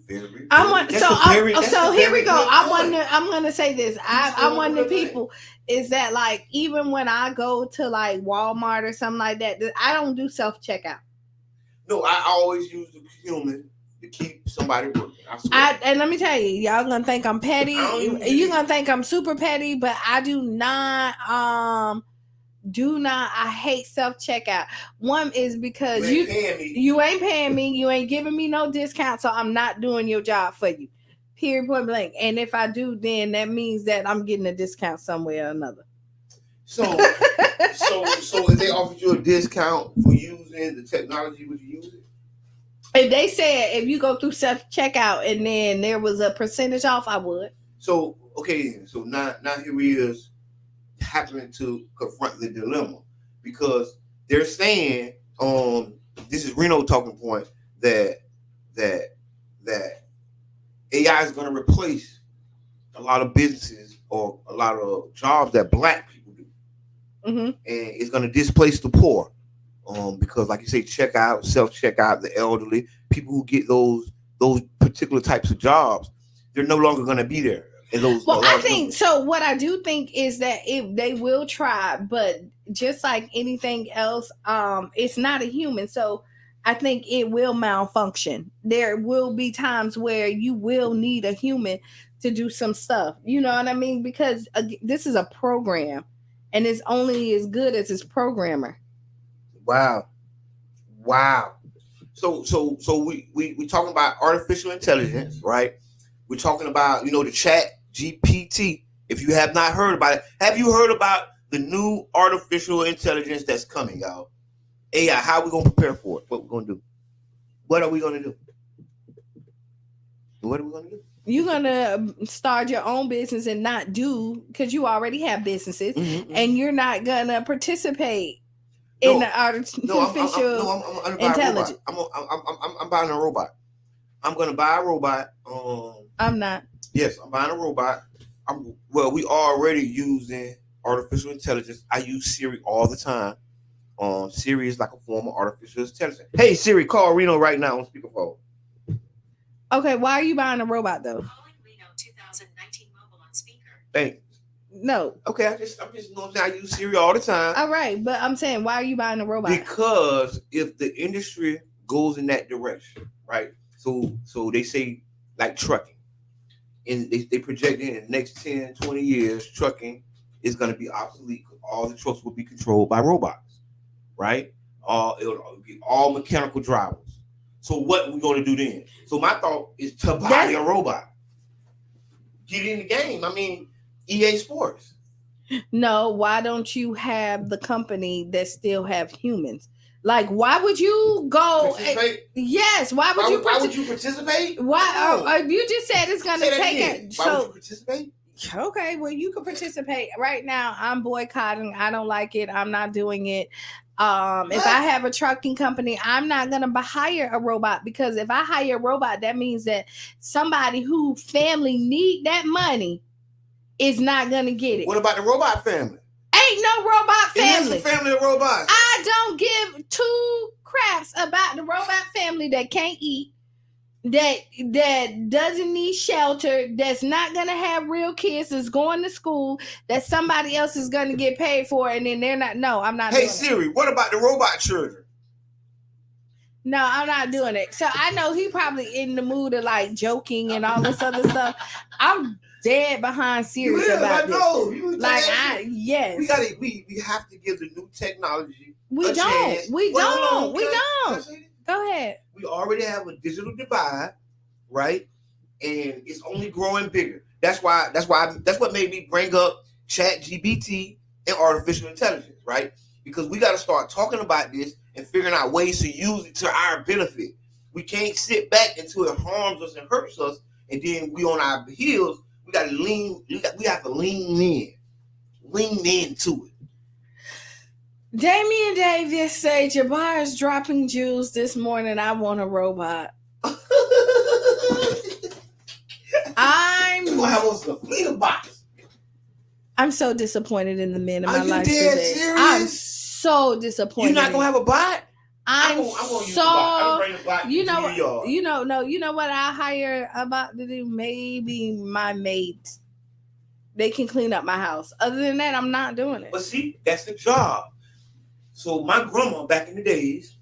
very. So here we go. I'm gonna say this. I'm one of the people is that like even when I go to like Walmart or something like that, I don't do self checkout. No, I always use the human to keep somebody working. And let me tell you, y'all gonna think I'm petty. You're gonna think I'm super petty, but I do not. I hate self checkout. One is because you ain't paying me. You ain't giving me no discount, so I'm not doing your job for you. Period. Point blank. And if I do, then that means that I'm getting a discount somewhere or another. So if they offered you a discount for using the technology, would you use it? If they said if you go through self checkout and then there was a percentage off, I would. So okay, so now here he is happening to confront the dilemma, because they're saying this is Reno talking point that AI is going to replace a lot of businesses or a lot of jobs that Black people do, and it's going to displace the poor. Because like you say, self checkout, the elderly, people who get those particular types of jobs, they're no longer going to be there. I think so. What I do think is that if they will try, but just like anything else, it's not a human. So I think it will malfunction. There will be times where you will need a human to do some stuff. You know what I mean? Because this is a program, and it's only as good as its programmer. Wow. So we talking about artificial intelligence, right? We're talking about the chat GPT. If you have not heard about it, have you heard about the new artificial intelligence that's coming, y'all? AI. How are we gonna prepare for it? What we're gonna do? What are we gonna do? What are we gonna do? You're gonna start your own business and not do, because you already have businesses, and you're not gonna participate in the artificial intelligence. I'm buying a robot. I'm gonna buy a robot. I'm not. Yes, I'm buying a robot. We already using artificial intelligence. I use Siri all the time. Siri is like a form of artificial intelligence. Hey Siri, call Reno right now on speakerphone. Okay, why are you buying a robot though? Calling Reno 2019 mobile on speaker. Thanks. No. Okay, I'm just I use Siri all the time. All right, but I'm saying, why are you buying a robot? Because if the industry goes in that direction, right? So they say like trucking, and they project in the next 10, 20 years, trucking is going to be obsolete because all the trucks will be controlled by robots, right? It'll be all mechanical drivers. So what are we going to do then? So my thought is to buy a robot. Get in the game. I mean, EA Sports. No, why don't you have the company that still have humans? Like, why would you go? Yes, why would you participate? Why? You just said it's going to take it. Why would you participate? Okay, well, you can participate. Right now, I'm boycotting. I don't like it. I'm not doing it. If I have a trucking company, I'm not going to hire a robot, because if I hire a robot, that means that somebody who family need that money is not going to get it. What about the robot family? Ain't no robot family. It is a family of robots. I don't give two craps about the robot family that can't eat, that doesn't need shelter, that's not gonna have real kids, that's going to school, that somebody else is gonna get paid for, and then they're not. No, I'm not. Hey Siri, what about the robot children? No, I'm not doing it. So I know he probably in the mood of like joking and all this other stuff. I'm dead behind serious about this. Like yes. We have to give the new technology a chance. We don't. Go ahead. We already have a digital divide, right? And it's only growing bigger. That's what made me bring up ChatGPT and artificial intelligence, right? Because we got to start talking about this and figuring out ways to use it to our benefit. We can't sit back until it harms us and hurts us, and then we on our heels. We got to lean. We have to lean into it. Damian Davis said Jabbar is dropping jewels this morning. I want a robot. I'm so disappointed in the men in my life today. Serious? I'm so disappointed. You're not gonna have a bot? I'm gonna use a bot. I'm bot you know what I hire a bot to do? Maybe my mate. They can clean up my house. Other than that, I'm not doing it. But see, that's the job. So my grandma back in the days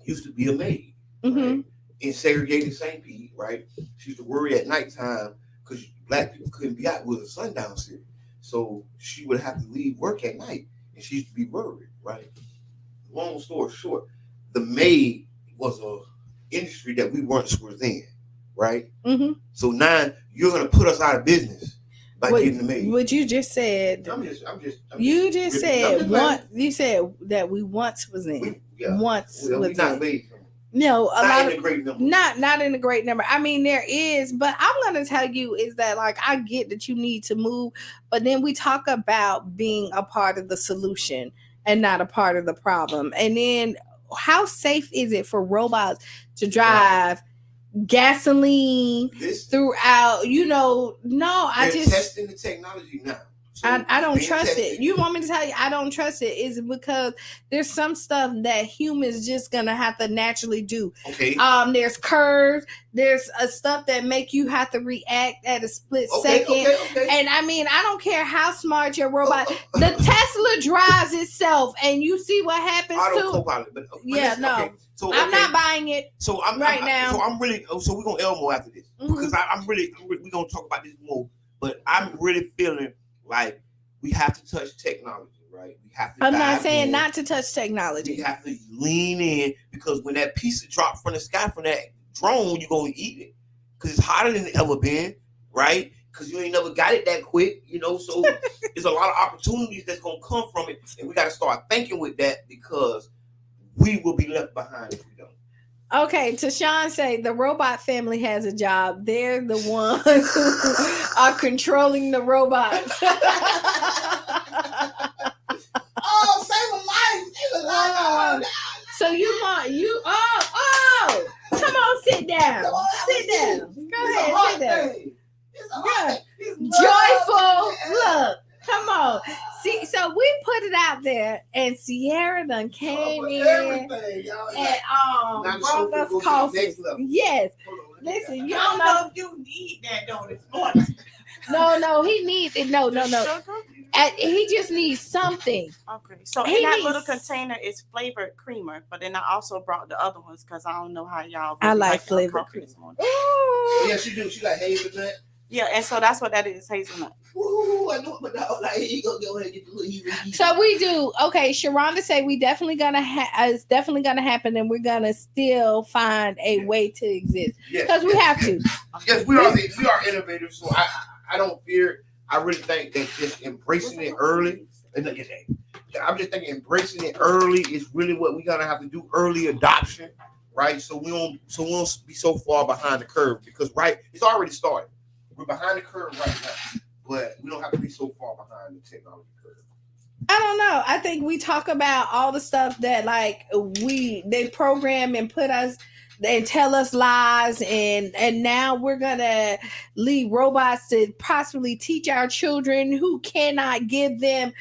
used to be a maid, right? In segregated St. Pete, right? She used to worry at nighttime because black people couldn't be out with a sundown city. So she would have to leave work at night, and she used to be worried, right? Long story short, the maid was a industry that we once were in, right? So now you're gonna put us out of business. Getting the maid. What you just said. You said that we once was in. Not made. No, not in a great number. Not in a great number. I mean, there is, but I'm gonna tell you is that like I get that you need to move, but then we talk about being a part of the solution and not a part of the problem. And then how safe is it for robots to drive gasoline throughout? They're testing the technology now. So I don't trust it. You want me to tell you I don't trust it? Is because there's some stuff that humans just gonna have to naturally do. Okay. There's curves. There's stuff that make you have to react at a split second. Okay. And I mean, I don't care how smart your robot. The Tesla drives itself, and you see what happens to co-pilot. But no. So I'm not buying it. So I'm now. So I'm really. So we're gonna Elmo after this because we're gonna talk about this more. But I'm really feeling like we have to touch technology, right? We have to. I'm not saying not to touch technology. We have to lean in because when that piece of drop from the sky from that drone, you're gonna eat it because it's hotter than it ever been, right? Because you ain't never got it that quick, So there's a lot of opportunities that's gonna come from it, and we got to start thinking with that because we will be left behind if we don't. Okay, Tashawn say the robot family has a job. They're the ones who are controlling the robots. Save a life. So come on, sit down. Sit down. Go ahead, sit down. Joyful. Look, come on. See, so we put it out there, and Sierra done came in and brought us coffee. Yes. Listen, you don't know if you need that though this morning. No, he needs it. No. He just needs something. Okay. So in that little container is flavored creamer, but then I also brought the other ones because I don't know how y'all. Really I like flavored creamer. Yeah, she do. She like hazelnut. Yeah, and so that's what that is, hazelnut. Ooh, I know, but he gonna go ahead and get the little. So we do. Okay, Sharonda say we definitely gonna it's definitely gonna happen, and we're gonna still find a way to exist because we have to. Yes, we are innovative. So I don't fear. I really think that just embracing it early. I'm just thinking embracing it early is really what we gotta have to do. Early adoption, right? So we won't be so far behind the curve because it's already started. We're behind the curve right now, but we don't have to be so far behind the technology curve. I don't know. I think we talk about all the stuff that like they program and put us and tell us lies, and now we're gonna leave robots to possibly teach our children who cannot give them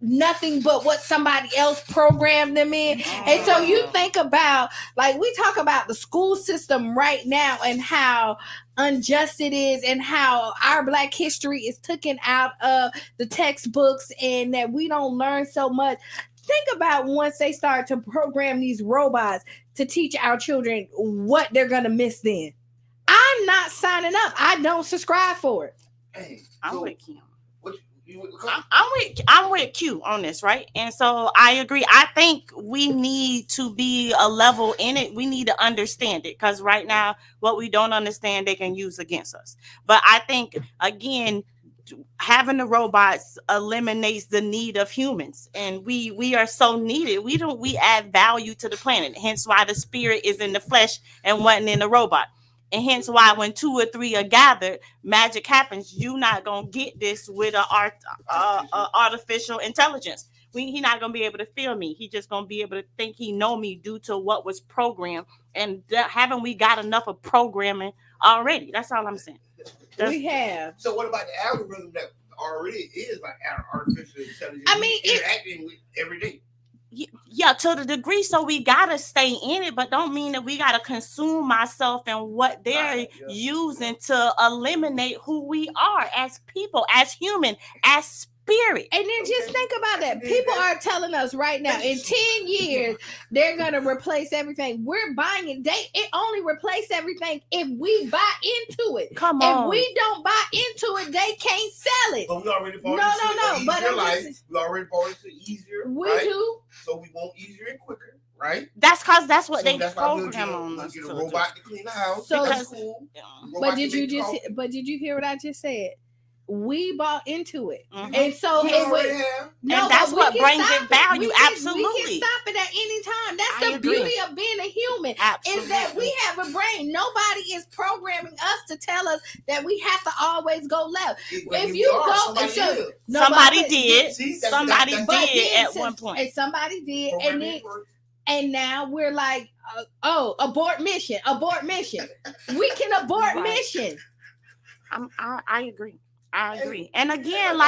nothing but what somebody else programmed them in. And so you think about, like, we talk about the school system right now and how unjust it is, and how our Black history is taken out of the textbooks, and that we don't learn so much. Think about once they start to program these robots to teach our children what they're going to miss then. I'm not signing up. I don't subscribe for it. Hey, I'm with Qiana. I'm with Q on this, right? And so I agree. I think we need to be a level in it. We need to understand it, because right now, what we don't understand, they can use against us. But I think, again, having the robots eliminates the need of humans, and we are so needed. We add value to the planet. Hence why the spirit is in the flesh and wasn't in the robot. And hence why when 2 or 3 are gathered, magic happens. You're not gonna get this with a artificial intelligence. He's not gonna be able to feel me. He's just gonna be able to think he know me due to what was programmed. And haven't we got enough of programming already? That's all I'm saying. We have. So what about the algorithm that already is like artificial intelligence? I mean, interacting with every day. Yeah, to the degree. So we gotta stay in it, but don't mean that we gotta consume ourselves and what they're using to eliminate who we are as people, as human, as spirit. And then just think about that. People are telling us right now, in 10 years, they're gonna replace everything. We're buying it. It only replace everything if we buy into it. Come on. If we don't buy into it, they can't sell it. But we already bought No. But we already bought into easier. We right? do. So we want easier and quicker, right? That's because that's what they that's program why on we'll us. get a robot to clean the house. So that's cool. But did you hear what I just said? We bought into it, Mm-hmm. And so it would. No, and that's what brings it value. Absolutely, we can stop it at any time. That's the beauty of being a human. Absolutely. Is that we have a brain. Nobody is programming us to tell us that we have to always go left. If you go, somebody did. Somebody did at one point, and somebody did, and then. And now we're like, abort mission. We can abort mission. I agree. And again,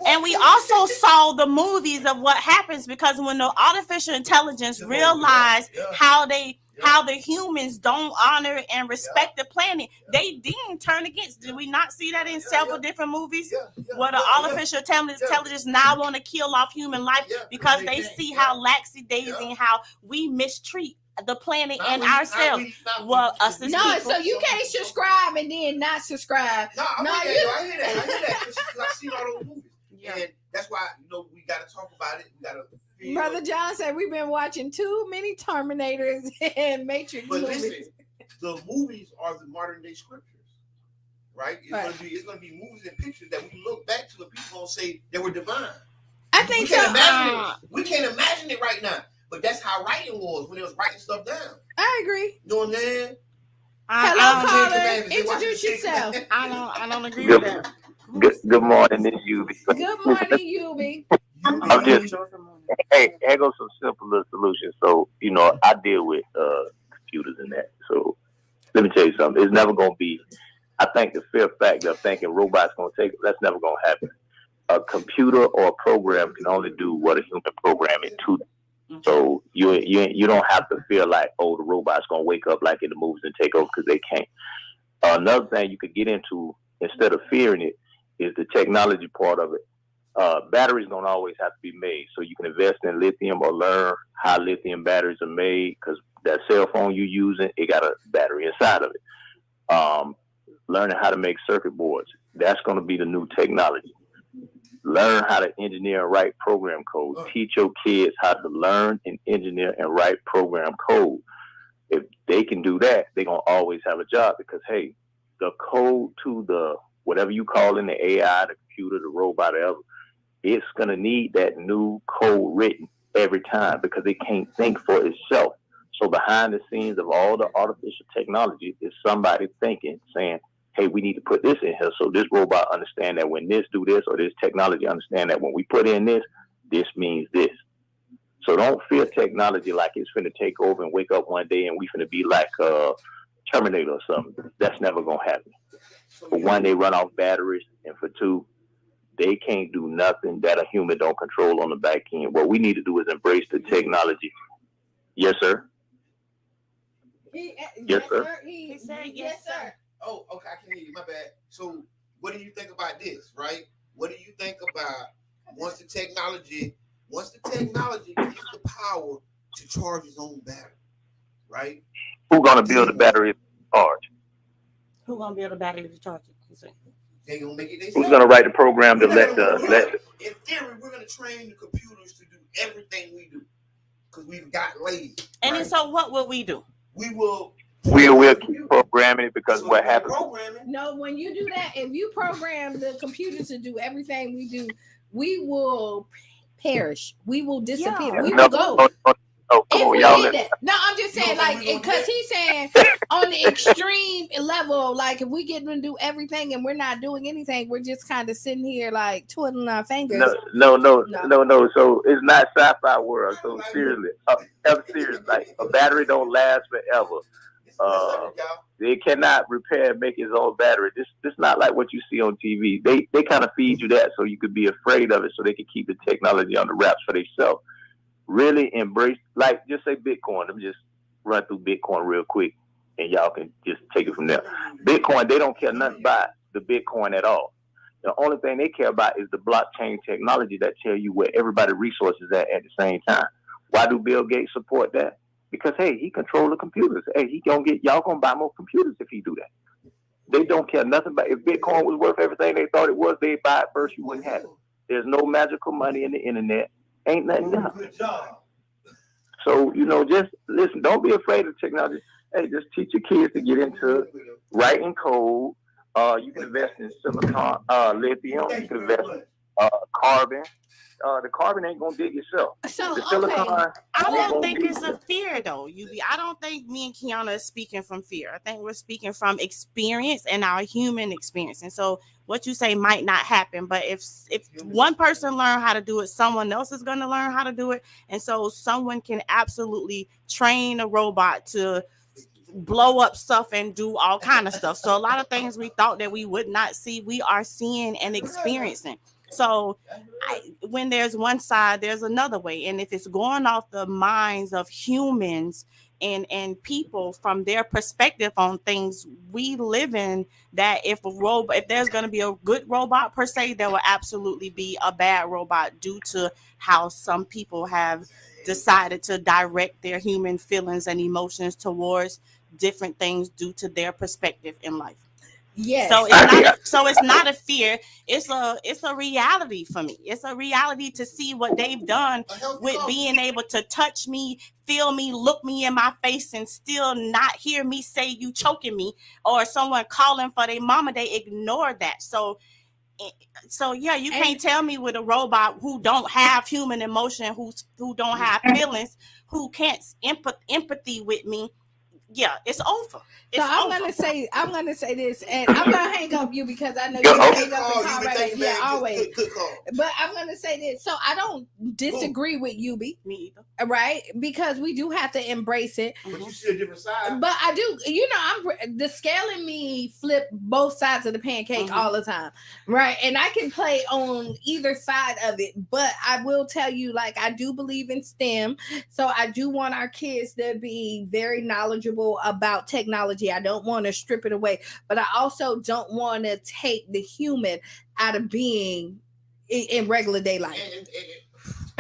and we also saw the movies of what happens, because when the artificial intelligence realized how the humans don't honor and respect the planet, they didn't turn against. Did we not see that in several different movies? Where the artificial intelligence now want to kill off human life because they see how laxy-daisy and how we mistreat the planet and ourselves. Well, us as people. So you can't subscribe and then not subscribe. I hear that. Because I've seen all those movies. Yeah. And that's why, we got to talk about it. We got to. Brother John said we've been watching too many Terminators and Matrix movies. Listen, the movies are the modern day scriptures, right? It's gonna be movies and pictures that we look back to and people gonna say they were divine. I think we can't imagine it right now. But that's how writing was when they was writing stuff down. I agree. You know what I'm saying? Hello, caller. Introduce yourself. I don't agree with that. Good morning, this is Yubi. Good morning, Yubi. I'm just, here goes some simpler solutions. So, I deal with computers and that. So, let me tell you something. It's never going to be, I think the fear factor of thinking robots going to take it, that's never going to happen. A computer or a program can only do what a human program is to. So you don't have to feel like, the robot's gonna wake up like in the movies and take over, because they can't. Another thing you could get into instead of fearing it is the technology part of it. Batteries don't always have to be made, so you can invest in lithium or learn how lithium batteries are made, because that cell phone you're using, it got a battery inside of it. Learning how to make circuit boards, that's going to be the new technology. Learn how to engineer and write program code. Teach your kids how to learn and engineer and write program code. If they can do that, they're going to always have a job, because, hey, the code to the whatever you call in the AI, the computer, the robot, whatever, it's going to need that new code written every time, because it can't think for itself. So behind the scenes of all the artificial technology is somebody thinking, saying, hey, we need to put this in here so this robot understand that when this do this, or this technology understand that when we put in this, this means this. So don't fear technology like it's finna take over and wake up one day and we finna be like Terminator or something. That's never gonna happen. For one, they run off batteries, and for two, they can't do nothing that a human don't control on the back end. What we need to do is embrace the technology. Yes, sir. Yes, sir. He said yes, sir. Oh, okay, I can hear you. My bad. So, what do you think about this, right? What do you think about once the technology gets the power to charge its own battery, right? Who's gonna build a battery to charge? Who's gonna build a battery to charge it? They gonna make it. Who's gonna write the program to let? In theory, we're gonna train the computers to do everything we do because we've got lazy. And then, so what will we do? We'll keep programming it because what happens? No, when you do that, if you program the computer to do everything we do, we will perish. We will disappear. Yeah. We will go. Oh, come on, y'all. No, I'm just saying, like, because he's saying on the extreme level, like, if we get to do everything and we're not doing anything, we're just kind of sitting here, like, twiddling our fingers. No. So it's not sci-fi world. So seriously, serious. Like, a battery don't last forever. It cannot repair and make its own battery. This not like what you see on TV. They kind of feed you that so you could be afraid of it, so they can keep the technology on the wraps for themselves. Really embrace, like, just say Bitcoin. Let me just run through Bitcoin real quick, and y'all can just take it from there. Bitcoin, they don't care nothing about the Bitcoin at all. The only thing they care about is the blockchain technology that tell you where everybody's resources at the same time. Why do Bill Gates support that? Because, hey, he controls the computers. Hey, y'all gonna buy more computers if he do that. They don't care nothing about. If Bitcoin was worth everything they thought it was, they'd buy it first. You wouldn't have it. There's no magical money in the internet. Ain't nothing done. Good job. So, just listen. Don't be afraid of technology. Hey, just teach your kids to get into writing code. You can invest in silicon, lithium. You can invest in carbon. The carbon ain't gonna dig itself. So, the silicon, I don't think it's a fear, though. I don't think me and Qiana are speaking from fear. I think we're speaking from experience and our human experience. And so, what you say might not happen, but if one person learn how to do it, someone else is going to learn how to do it. And so, someone can absolutely train a robot to blow up stuff and do all kind of stuff. So, a lot of things we thought that we would not see, we are seeing and experiencing. So when there's one side, there's another way. And if it's going off the minds of humans and people from their perspective on things, we live in that if there's going to be a good robot per se, there will absolutely be a bad robot due to how some people have decided to direct their human feelings and emotions towards different things due to their perspective in life. Yes. So it's not a fear. It's a reality for me. It's a reality to see what they've done with being able to touch me, feel me, look me in my face, and still not hear me say you choking me, or someone calling for their mama. They ignore that. So yeah, you can't tell me with a robot who don't have human emotion, who don't have feelings, who can't empathy with me. Yeah, it's over. I'm gonna say this, and I'm gonna hang up you because I know you hang up the call right. Yeah, always. Good call. But I'm gonna say this. So I don't disagree with you, B. Me either. Right? Because we do have to embrace it. But you see a different side. But I do. I'm the scale in me flip both sides of the pancake all the time, right? And I can play on either side of it. But I will tell you, like, I do believe in STEM, so I do want our kids to be very knowledgeable about technology. I don't want to strip it away, but I also don't want to take the human out of being in regular day life.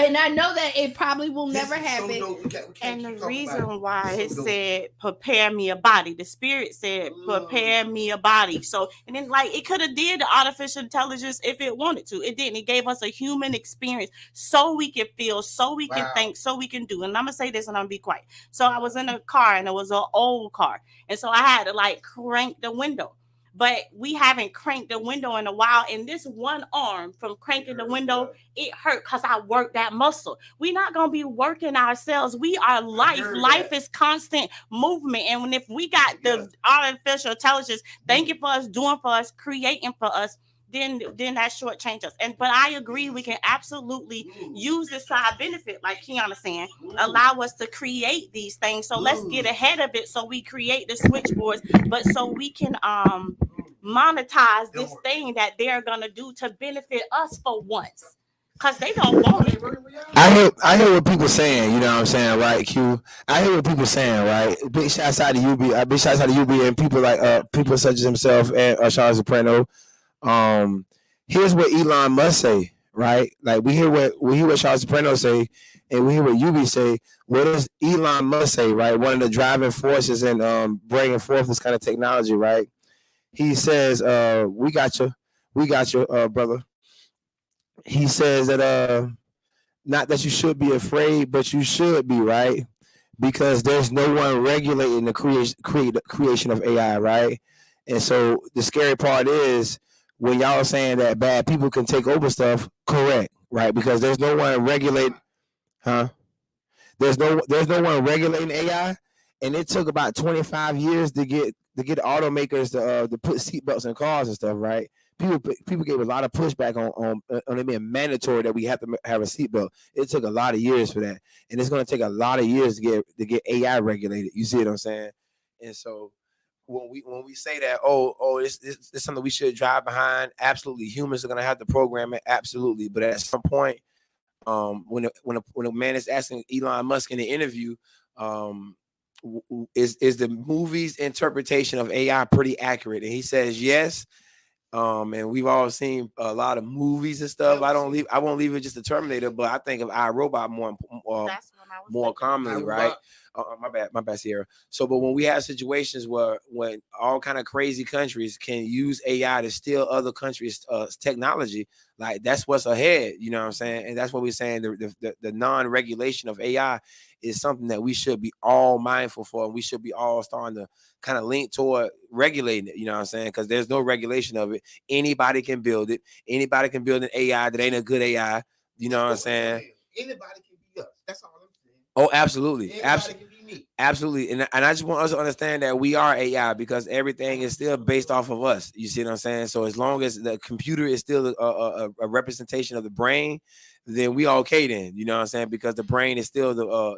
And I know that it probably will never happen. And the reason why it said, prepare me a body, the spirit said, prepare me a body. So, and then like it could have did the artificial intelligence if it wanted to. It didn't. It gave us a human experience so we can feel, so we can think, so we can do. And I'm going to say this and I'm going to be quiet. So I was in a car and it was an old car. And so I had to like crank the window. But we haven't cranked the window in a while. And this one arm from cranking the window, it hurt because I worked that muscle. We're not going to be working ourselves. We are life. Life is constant movement. And if we got the artificial intelligence thinking for us, doing for us, creating for us, then that shortchange us. But I agree, we can absolutely use this to our benefit, like Qiana saying, allow us to create these things. So let's get ahead of it, so we create the switchboards, but so we can monetize this thing that they're gonna do to benefit us for once. Cause they don't want it. I hear what people saying, you know what I'm saying, right, Q? I hear what people saying, right? Big shouts out to UB, big shouts out to UB and people like people such as himself and Charles Soprano. Here's what Elon Musk say, right? Like we hear what Charles Soprano say, and we hear what UB say. What does Elon Musk say, right? One of the driving forces in bringing forth this kind of technology, right? He says, we got you, brother. He says that not that you should be afraid, but you should be, right? Because there's no one regulating the creation of AI, right? And so the scary part is when y'all are saying that bad people can take over stuff, correct, right? Because there's no one regulating, There's no one regulating AI, and it took about 25 years to get automakers to put seatbelts in cars and stuff, right? People gave a lot of pushback on it being mandatory that we have to have a seatbelt. It took a lot of years for that, and it's going to take a lot of years to get AI regulated. You see what I'm saying? And so when we say that, it's something we should drive behind, absolutely. Humans are going to have to program it, absolutely. But at some point, when a man is asking Elon Musk in the interview, is the movie's interpretation of AI pretty accurate? And he says yes. And we've all seen a lot of movies and stuff. I won't leave it just a Terminator, but I think of iRobot more commonly, right? My bad, Sierra. So, but when we have situations when all kind of crazy countries can use AI to steal other countries' technology, like that's what's ahead. You know what I'm saying? And that's what we're saying. The non-regulation of AI is something that we should be all mindful for, and we should be all starting to kind of lean toward regulating it. You know what I'm saying? Because there's no regulation of it. Anybody can build it. Anybody can build an AI that ain't a good AI. You know what I'm saying? Anybody can be us. That's all I'm saying. Oh, absolutely. Absolutely. And I just want us to understand that we are AI because everything is still based off of us. You see what I'm saying? So as long as the computer is still a representation of the brain, then we okay then. You know what I'm saying? Because the brain is still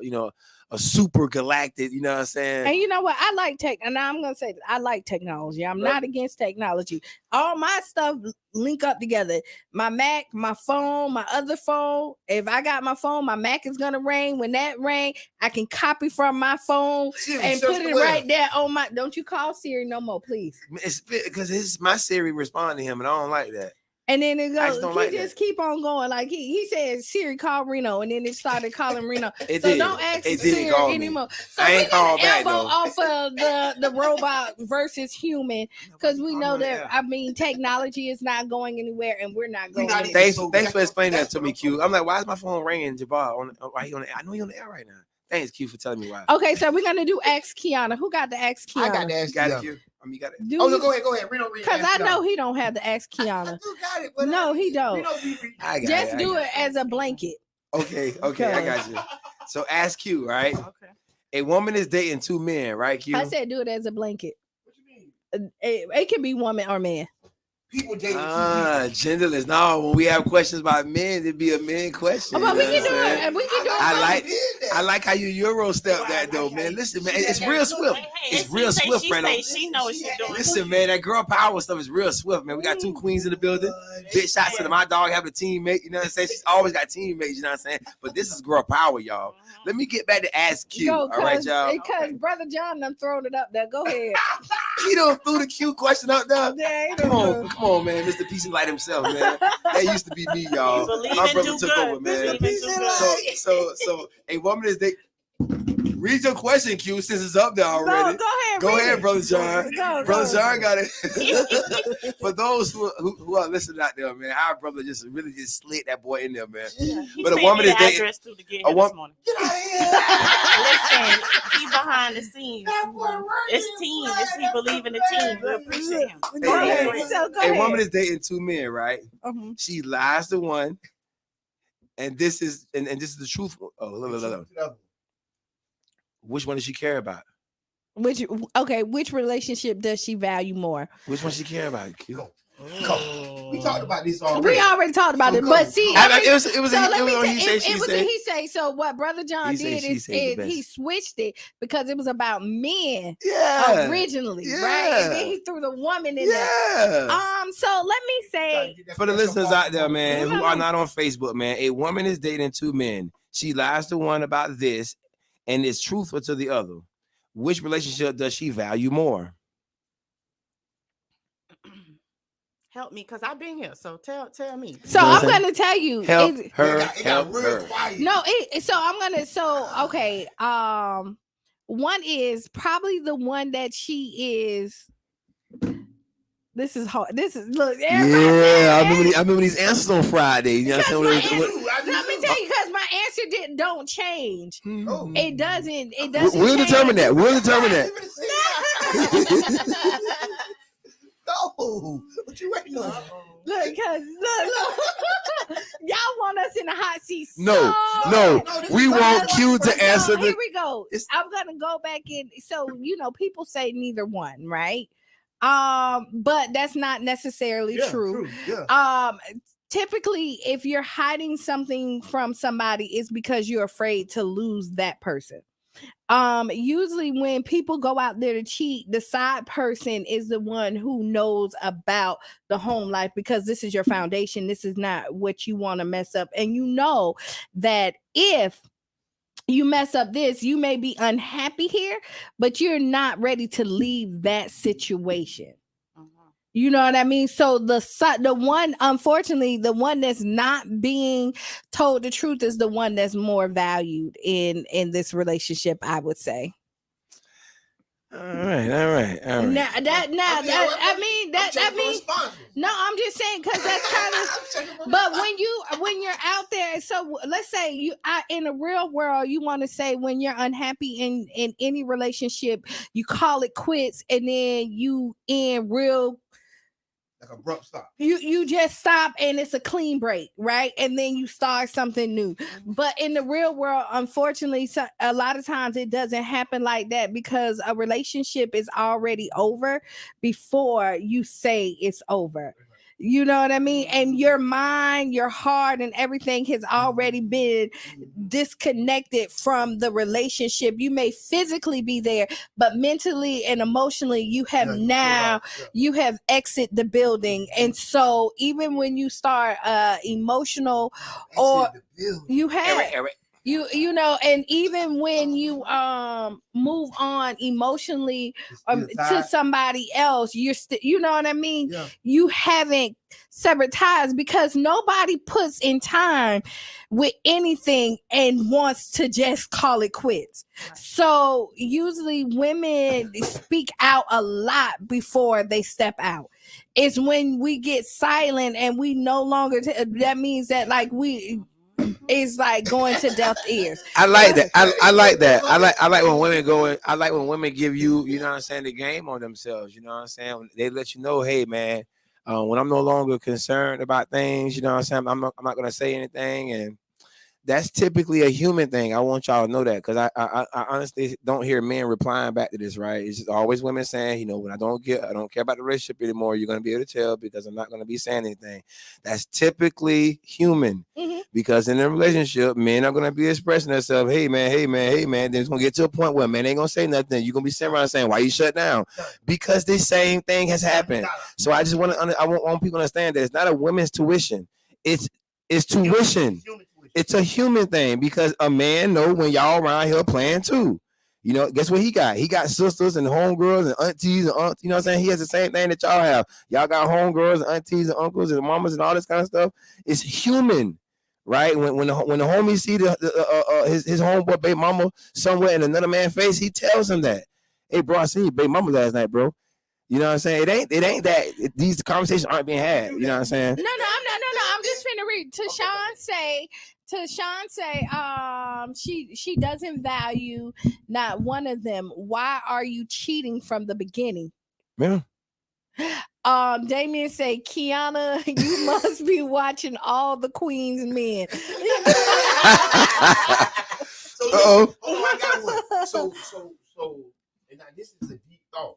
a super galactic, you know what I'm saying? And you know what? I like tech, and I'm gonna say that I like technology. I'm not against technology. All my stuff link up together. My Mac, my phone, my other phone. If I got my phone, my Mac is gonna ring. When that ring, I can copy from my phone and put it right there on my. Don't you call Siri no more, please. It's because it's my Siri respond to him, and I don't like that. And then it goes, keep on going. Like he said, Siri, call Reno, and then it started calling Reno. Don't ask Siri anymore. So I ain't called back though. Off of the robot versus human, because we know that technology is not going anywhere, and we're not going. Thanks for explaining that to me, Q. I'm like, why is my phone ringing, Jabbar? I know you're on the air right now. Thanks, Q, for telling me why. Okay, so we're gonna do Ask Qiana. Who got the Ask Qiana? I got the Ask Qiana. You got it. No, go ahead. Because I know he don't have the Ask Qiana. I do got it, but no, he don't. Just do it as a blanket. Okay, I got you. So Ask Q, right? Okay. A woman is dating two men, right, Q? I said do it as a blanket. What you mean? It can be woman or man. People dating genderless. No, when we have questions about men, it'd be a men question. But we can do it. We can do it. I like how you Euro step that though, man. Listen, man, it's real swift. It's real swift, Brando. She knows what she's doing. Listen, man, that girl power stuff is real swift, man. We got two queens in the building. Big shots to my dog have a teammate. You know what I'm saying? She's always got teammates. You know what I'm saying? But this is girl power, y'all. Let me get back to Ask Q. All right, y'all. Because Brother John done thrown it up there. Go ahead. He done threw the Q question up there. Yeah, come on, man. Mr. Peace and Light himself, man. That used to be me, y'all. My brother took over, man. So a woman is dating. Read your question, Q, since it's up there already. Go ahead, Brother John. Brother John got it. For those who are listening out there, man, our brother just slid that boy in there, man. Yeah. But a woman is dating. A woman. Get out of here. Listen, he behind the scenes. It's team. He believe in the team. We appreciate him. A woman is dating two men, right? She lies to one, and this is the truth. Oh, look. Which one does she care about? Which relationship does she value more? Which one she care about? Q? Go. We talked about this already. We already talked about it, but see, it was a he say, she say. He say. So what Brother John did is he switched it because it was about men originally, right? And then he threw the woman in there. So let me say for the listeners out there, man, who are not on Facebook, man, a woman is dating two men. She lies to one about this and is truthful to the other. Which relationship does she value more? Help me, because I've been here. So tell me. So I'm gonna tell you. Help her. No, okay. One is probably the one that she is. This is hard. This is look. Yeah, I remember these answers on Friday. You know what I'm saying? Let me tell you, because my answer don't change. Mm-hmm. It doesn't. We'll determine that. No, what you waiting on? Look, y'all want us in the hot seat. No, we want Q to answer. Here we go. I'm gonna go back in. So people say neither one, right? But that's not necessarily true. Yeah. Typically, if you're hiding something from somebody, it's because you're afraid to lose that person. Usually when people go out there to cheat, the side person is the one who knows about the home life, because this is your foundation. This is not what you want to mess up. And you know that if you mess up this, you may be unhappy here, but you're not ready to leave that situation. You know what I mean? So the one, unfortunately, the one that's not being told the truth is the one that's more valued in this relationship, I would say. All right. Now that means no, I'm just saying, because that's kind of. But when you're out there, so let's say in the real world, you want to say when you're unhappy in any relationship, you call it quits, and then you in real. Like abrupt stop. You just stop and it's a clean break, right? And then you start something new. But in the real world, unfortunately, a lot of times it doesn't happen like that, because a relationship is already over before you say it's over. You know what I mean? And your mind, your heart, and everything has already been disconnected from the relationship. You may physically be there, but mentally and emotionally, you have you have exited the building. And so even when you start emotional, or you have you know, and even when you move on emotionally to somebody else, you're still, you know what I mean? Yeah. You haven't severed ties, because nobody puts in time with anything and wants to just call it quits. So usually women speak out a lot before they step out. It's when we get silent and we no longer that means that like we is like going to deaf ears. I like that. I like that. I like when women go. I like when women give you, you know what I'm saying, the game on themselves. You know what I'm saying? They let you know, hey man, when I'm no longer concerned about things, you know what I'm saying, I'm not gonna say anything, and that's typically a human thing. I want y'all to know that, because I honestly don't hear men replying back to this, right? It's just always women saying, when I don't care about the relationship anymore, you're gonna be able to tell, because I'm not gonna be saying anything. That's typically human, because in a relationship, men are gonna be expressing themselves. Hey man. Then it's gonna get to a point where men ain't gonna say nothing. You're gonna be sitting around saying, why you shut down? Because the same thing has happened. So I just want people to understand that it's not a women's tuition. It's tuition. It's a human thing, because a man know when y'all around here playing too. Guess what he got? He got sisters and homegirls and aunties and aunts. You know what I'm saying? He has the same thing that y'all have. Y'all got homegirls and aunties and uncles and mamas and all this kind of stuff. It's human, right? When the homie see his homeboy baby mama somewhere in another man's face, he tells him that, hey bro, I seen your baby mama last night, bro. You know what I'm saying? It ain't that these conversations aren't being had. You know what I'm saying? No, I'm just finna read. Tashawn say, she doesn't value not one of them. Why are you cheating from the beginning? Yeah. Damien say, Qiana, you must be watching all the Queen's men. I got one. So, and now this is a deep thought,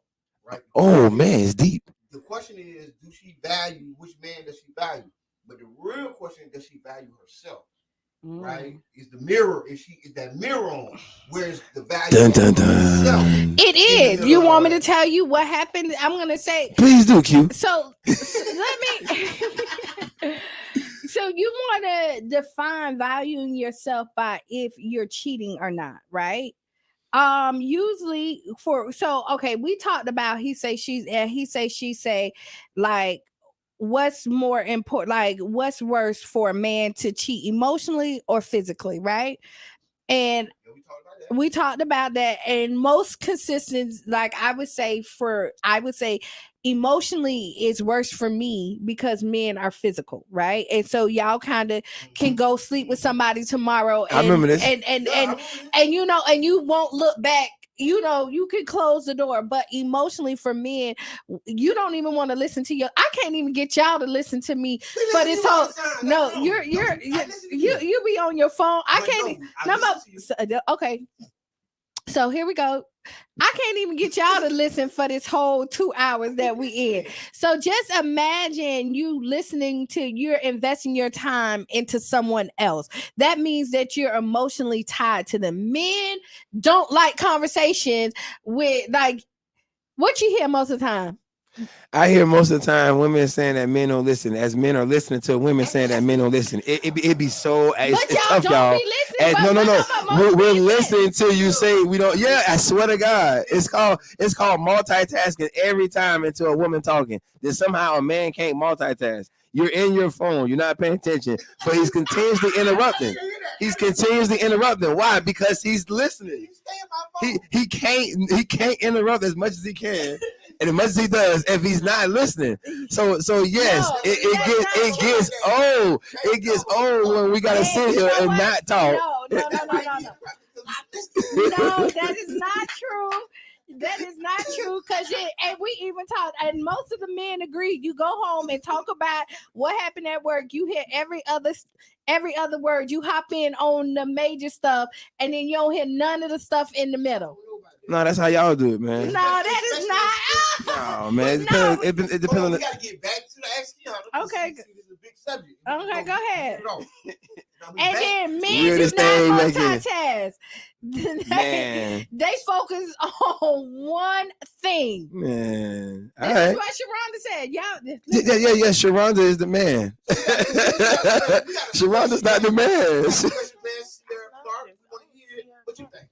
right? Oh man, it's deep. The question is, do she value, which man does she value? But the real question is, does she value herself? Right? Is the mirror, is that mirror on? Where's the value of herself? It is. You want me to tell you what happened? I'm gonna say. Please do, Q. So let me. So you want to define valuing yourself by if you're cheating or not, right? Usually we talked about he say she say, like, what's more important, like what's worse for a man to cheat, emotionally or physically, right? And we talked about that, and most consistent, like I would say emotionally is worse for me because men are physical, right? And so y'all kind of can go sleep with somebody tomorrow, and, I remember this. and you know, and you won't look back. You know, you can close the door, but emotionally for men, you don't even want to listen to I can't even get y'all to listen to me for this whole. No, you be on your phone. I can't. Okay. So here we go. I can't even get y'all to listen for this whole 2 hours that we in. So just imagine you're investing your time into someone else. That means that you're emotionally tied to them. Men don't like conversations with, like, what you hear most of the time. I hear most of the time women saying that men don't listen, as men are listening to women saying that men don't listen. It be so it's tough, y'all. We're listening to you say we don't. Yeah, I swear to God, it's called multitasking every time into a woman talking. That somehow a man can't multitask. You're in your phone, you're not paying attention, but he's continuously interrupting. Why? Because he's listening. He can't interrupt as much as he can. And as much as he does, if he's not listening, so yes, it gets old when we gotta sit here and not talk. No, that is not true. That is not true, and we even talked, and most of the men agree. You go home and talk about what happened at work. You hear every other word. You hop in on the major stuff, and then you don't hear none of the stuff in the middle. No, that's how y'all do it, man. No, that is not. No, man. It depends on the. We gotta get back to the Qiana. Okay. This is a big subject. Okay, go ahead. And then men Really do not multitask. They focus on one thing. Man, this is what Sharonda said. Yeah. Sharonda is the man. Sharonda's not the man. What you think?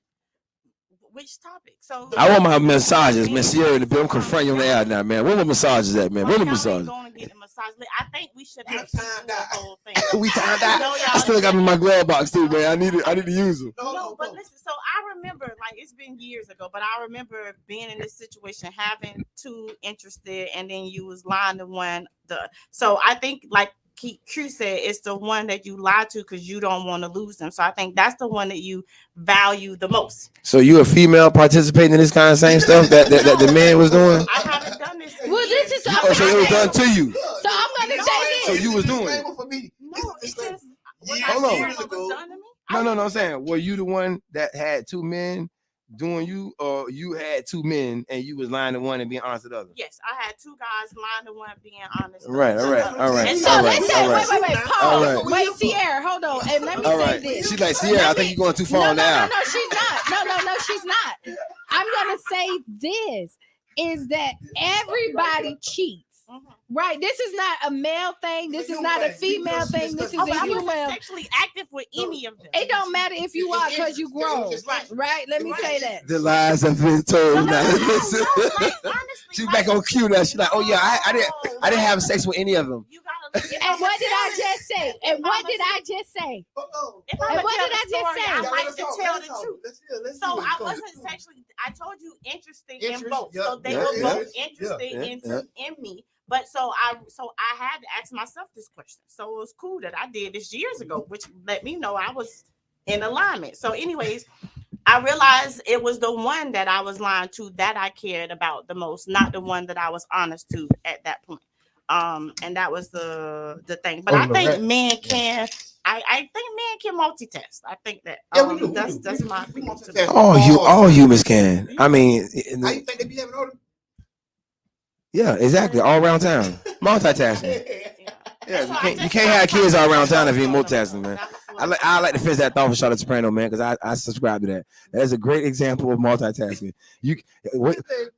Which topic? So I want my massages, Miss Sierra. I'm confronting you on the air now, man. Where the massages at, man? Where the massages? I think we should have the whole thing. We timed out. I still got them in my glove box too, man. I need to use them. No, but listen. So I remember, like, it's been years ago, but I remember being in this situation, having two interested, and then you was lying to one. So I think, like Q said, it's the one that you lie to because you don't want to lose them. So I think that's the one that you value the most. So you a female participating in this kind of same stuff that the man was doing? I haven't done this. Well, this is so it was done to you. So I'm gonna say this. So you was doing it. For me. No, it's just hold on. Years ago. No. I'm saying, were you the one that had two men doing you, or you had two men and you was lying to one and being honest to the other? Yes, I had two guys lying to one, being honest. Right. And so let's say, wait, pause. Wait, Sierra, hold on, and let me say this. She's like, Sierra, I think you're going too far now. No, she's not. No, she's not. I'm gonna say this is that everybody cheats. Right, this is not a male thing. This is not a female thing. This is a human. I'm not sexually active with any of them. It don't matter if you are, because you grown. Right. Let me say that. The lies have been told. She's back on cue now. She's like, oh yeah, I didn't have sex with any of them. And what did I just say? And what did I just say? I like to tell the truth. So I wasn't sexually. I told you interested in both. So they were both interested in me. But so I had to ask myself this question. So it was cool that I did this years ago, which let me know I was in alignment. So anyways, I realized it was the one that I was lying to that I cared about the most, not the one that I was honest to at that point. And that was the thing. But I think men can. I think men can multitask. I think that. We do. That's my opinion. All humans can. I mean, how you think they be having all them? Yeah, exactly. All around town. Multitasking. Yeah, you can't have kids all around town if you ain't multitasking, man. I like to finish that thought for Charlotte Soprano, man, because I subscribe to that. That is a great example of multitasking.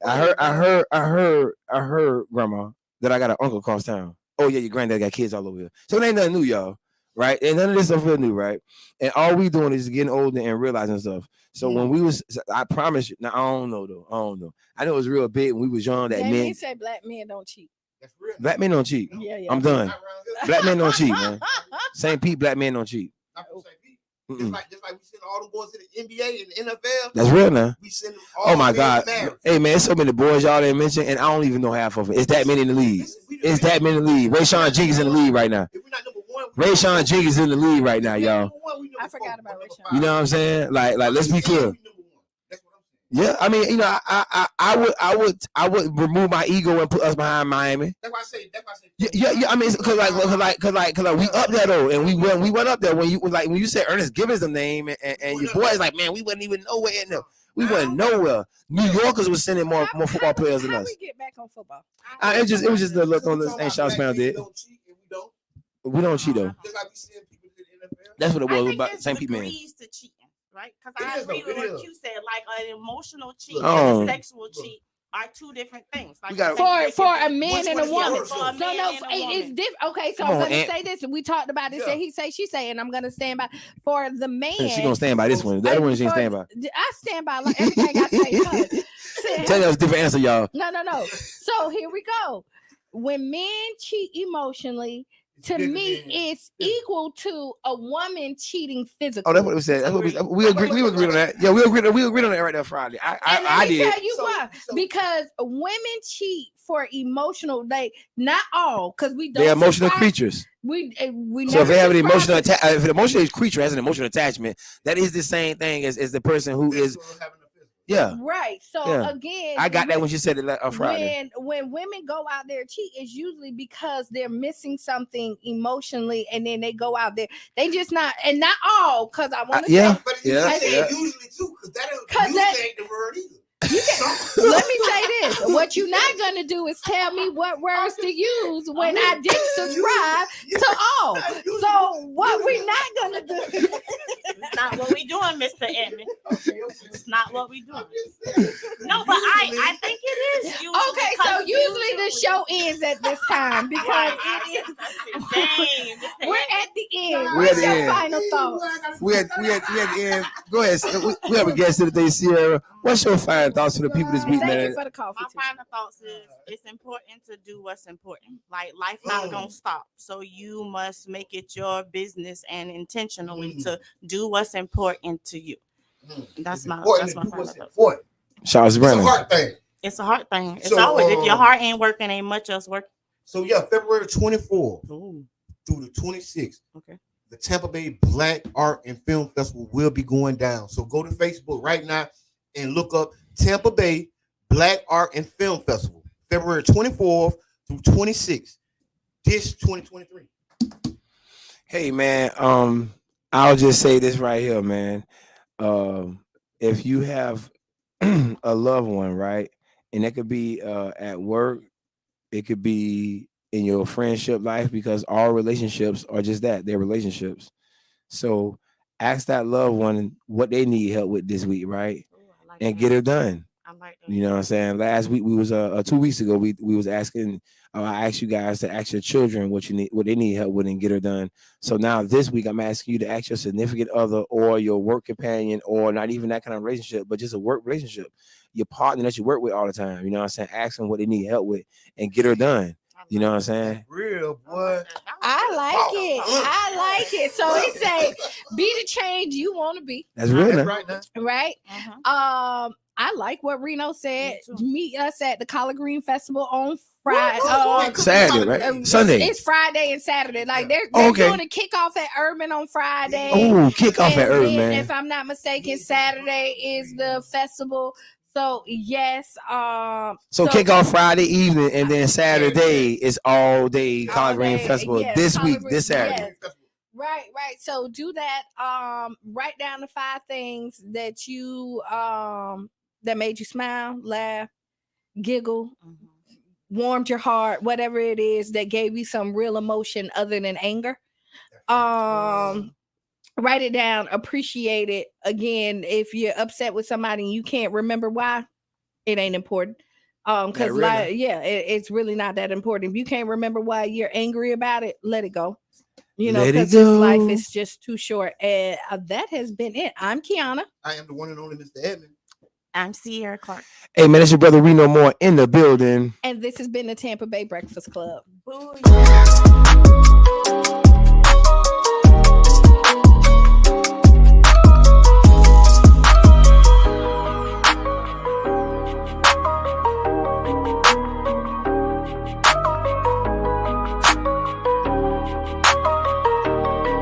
I heard, Grandma, that I got an uncle across town. Oh yeah, your granddad got kids all over here. So it ain't nothing new, y'all. Right? And none of this stuff real new, right? And all we doing is getting older and realizing stuff. So when we was, I promise you, now I don't know. I know it was real big when we was young that men say black men don't cheat. Black men don't cheat. Yeah. I'm done. Black men don't cheat, man. St. Pete, black men don't cheat. Just like we send all the boys to the NBA and the NFL. That's real now. We send them all. Oh my God. Hey man, so many boys y'all didn't mention, and I don't even know half of them. It's that many in the league. It's that many in the league. Rayshawn Jenkins in the league right now. Rayshawn Jenkins in the league right now, y'all. I forgot about Rayshawn. You know what I'm saying? Like let's be clear. Yeah, I mean, you know, I would remove my ego and put us behind Miami. That's why I say. Yeah. I mean, cause we up there though, and we went up there when you said Ernest Givens the name, and your boys like, man, we wasn't even nowhere in there. We went nowhere. New Yorkers was sending more football players than us. How we get back on football? It was just the look on this. Ain't Charles Pound did. We don't cheat though. That's what it was about St. Pete, man. Right? Because I agree with what you said. Like an emotional cheat and a sexual cheat are two different things. Like for a man and a woman. It's different. Okay, so I'm gonna say this. We talked about this. He say, she say, and I'm gonna stand by. For the man, she gonna stand by this one. The other one she ain't stand by. I stand by like everything I say. Tell us a different answer, y'all. No. So here we go. When men cheat emotionally, to me, it's equal to a woman cheating physically. Oh, that's what we said. That's what we agreed. We agreed on that. Yeah, we agreed on that right there Friday. I did. Tell you why. Because women cheat for emotional. Not all, because we don't. They're emotional creatures. We so if they have an emotional if an emotional creature has an emotional attachment, that is the same thing as the person who is. Yeah. Right. So again, I got that when she said it on Friday. When women go out there cheat, it's usually because they're missing something emotionally, and then they go out there. They just not, and not all, because I want to say, usually too, because that ain't the word either. Let me say this. What you're not going to do is tell me what words to use when I didn't subscribe to all. So what we're not going to do. It's not what we doing, Mr. Edmond. It's not what we doing. No, but I think it is. Okay, so usually the show ends at this time because it is. We're at the end. What's your final thoughts? We at the end. Go ahead. We have a guest today, Sierra. What's your final thoughts for the people this week, man? Thank you for the coffee. My final thoughts is it's important to do what's important. Like life not gonna stop, so you must make it your business and intentionally to do what's important to you. That's my final thought. Charles Brennan. It's a heart thing. It's a heart thing. It's always if your heart ain't working, ain't much else working. So February 24th through the 26th. Okay. The Tampa Bay Black Art and Film Festival will be going down. So go to Facebook right now and look up Tampa Bay Black Art and Film Festival, February 24th through 26th, this 2023. Hey man, I'll just say this right here, man. If you have a loved one, right, and that could be at work, it could be in your friendship life, because all relationships are just that, they're relationships. So ask that loved one what they need help with this week, right? And get it done. You know what I'm saying? Last week we was 2 weeks ago we was asking. I asked you guys to ask your children what they need help with, and get her done. So now this week I'm asking you to ask your significant other or your work companion, or not even that kind of relationship, but just a work relationship, your partner that you work with all the time. You know what I'm saying? Ask them what they need help with and get her done. You know what I'm saying? Real boy. I like it. So it say, be the change you want to be. That's real. Right? I like what Reno said. Meet us at the Collard Green Festival on Friday. Saturday, right? Sunday. It's Friday and Saturday. Like they're doing a kickoff at Urban on Friday. Oh, kickoff at Urban, man. If I'm not mistaken, Saturday is the festival. So yes, so kick off Friday evening, and then Saturday is all day Collard Green Festival. Yes, this week, this Saturday. Yes. Right. So do that. Write down the 5 things that you that made you smile, laugh, giggle, warmed your heart, whatever it is that gave you some real emotion other than anger. Write it down, appreciate it. Again, if you're upset with somebody and you can't remember why, it ain't important. Because really. It's really not that important. If you can't remember why you're angry about it, let it go. Because this life is just too short. And that has been it. I'm Qiana. I am the one and only Mr. Edmond. I'm Sierra Clark. Hey man, it's your brother Reno Moore in the building. And this has been the Tampa Bay Breakfast Club. Booyah.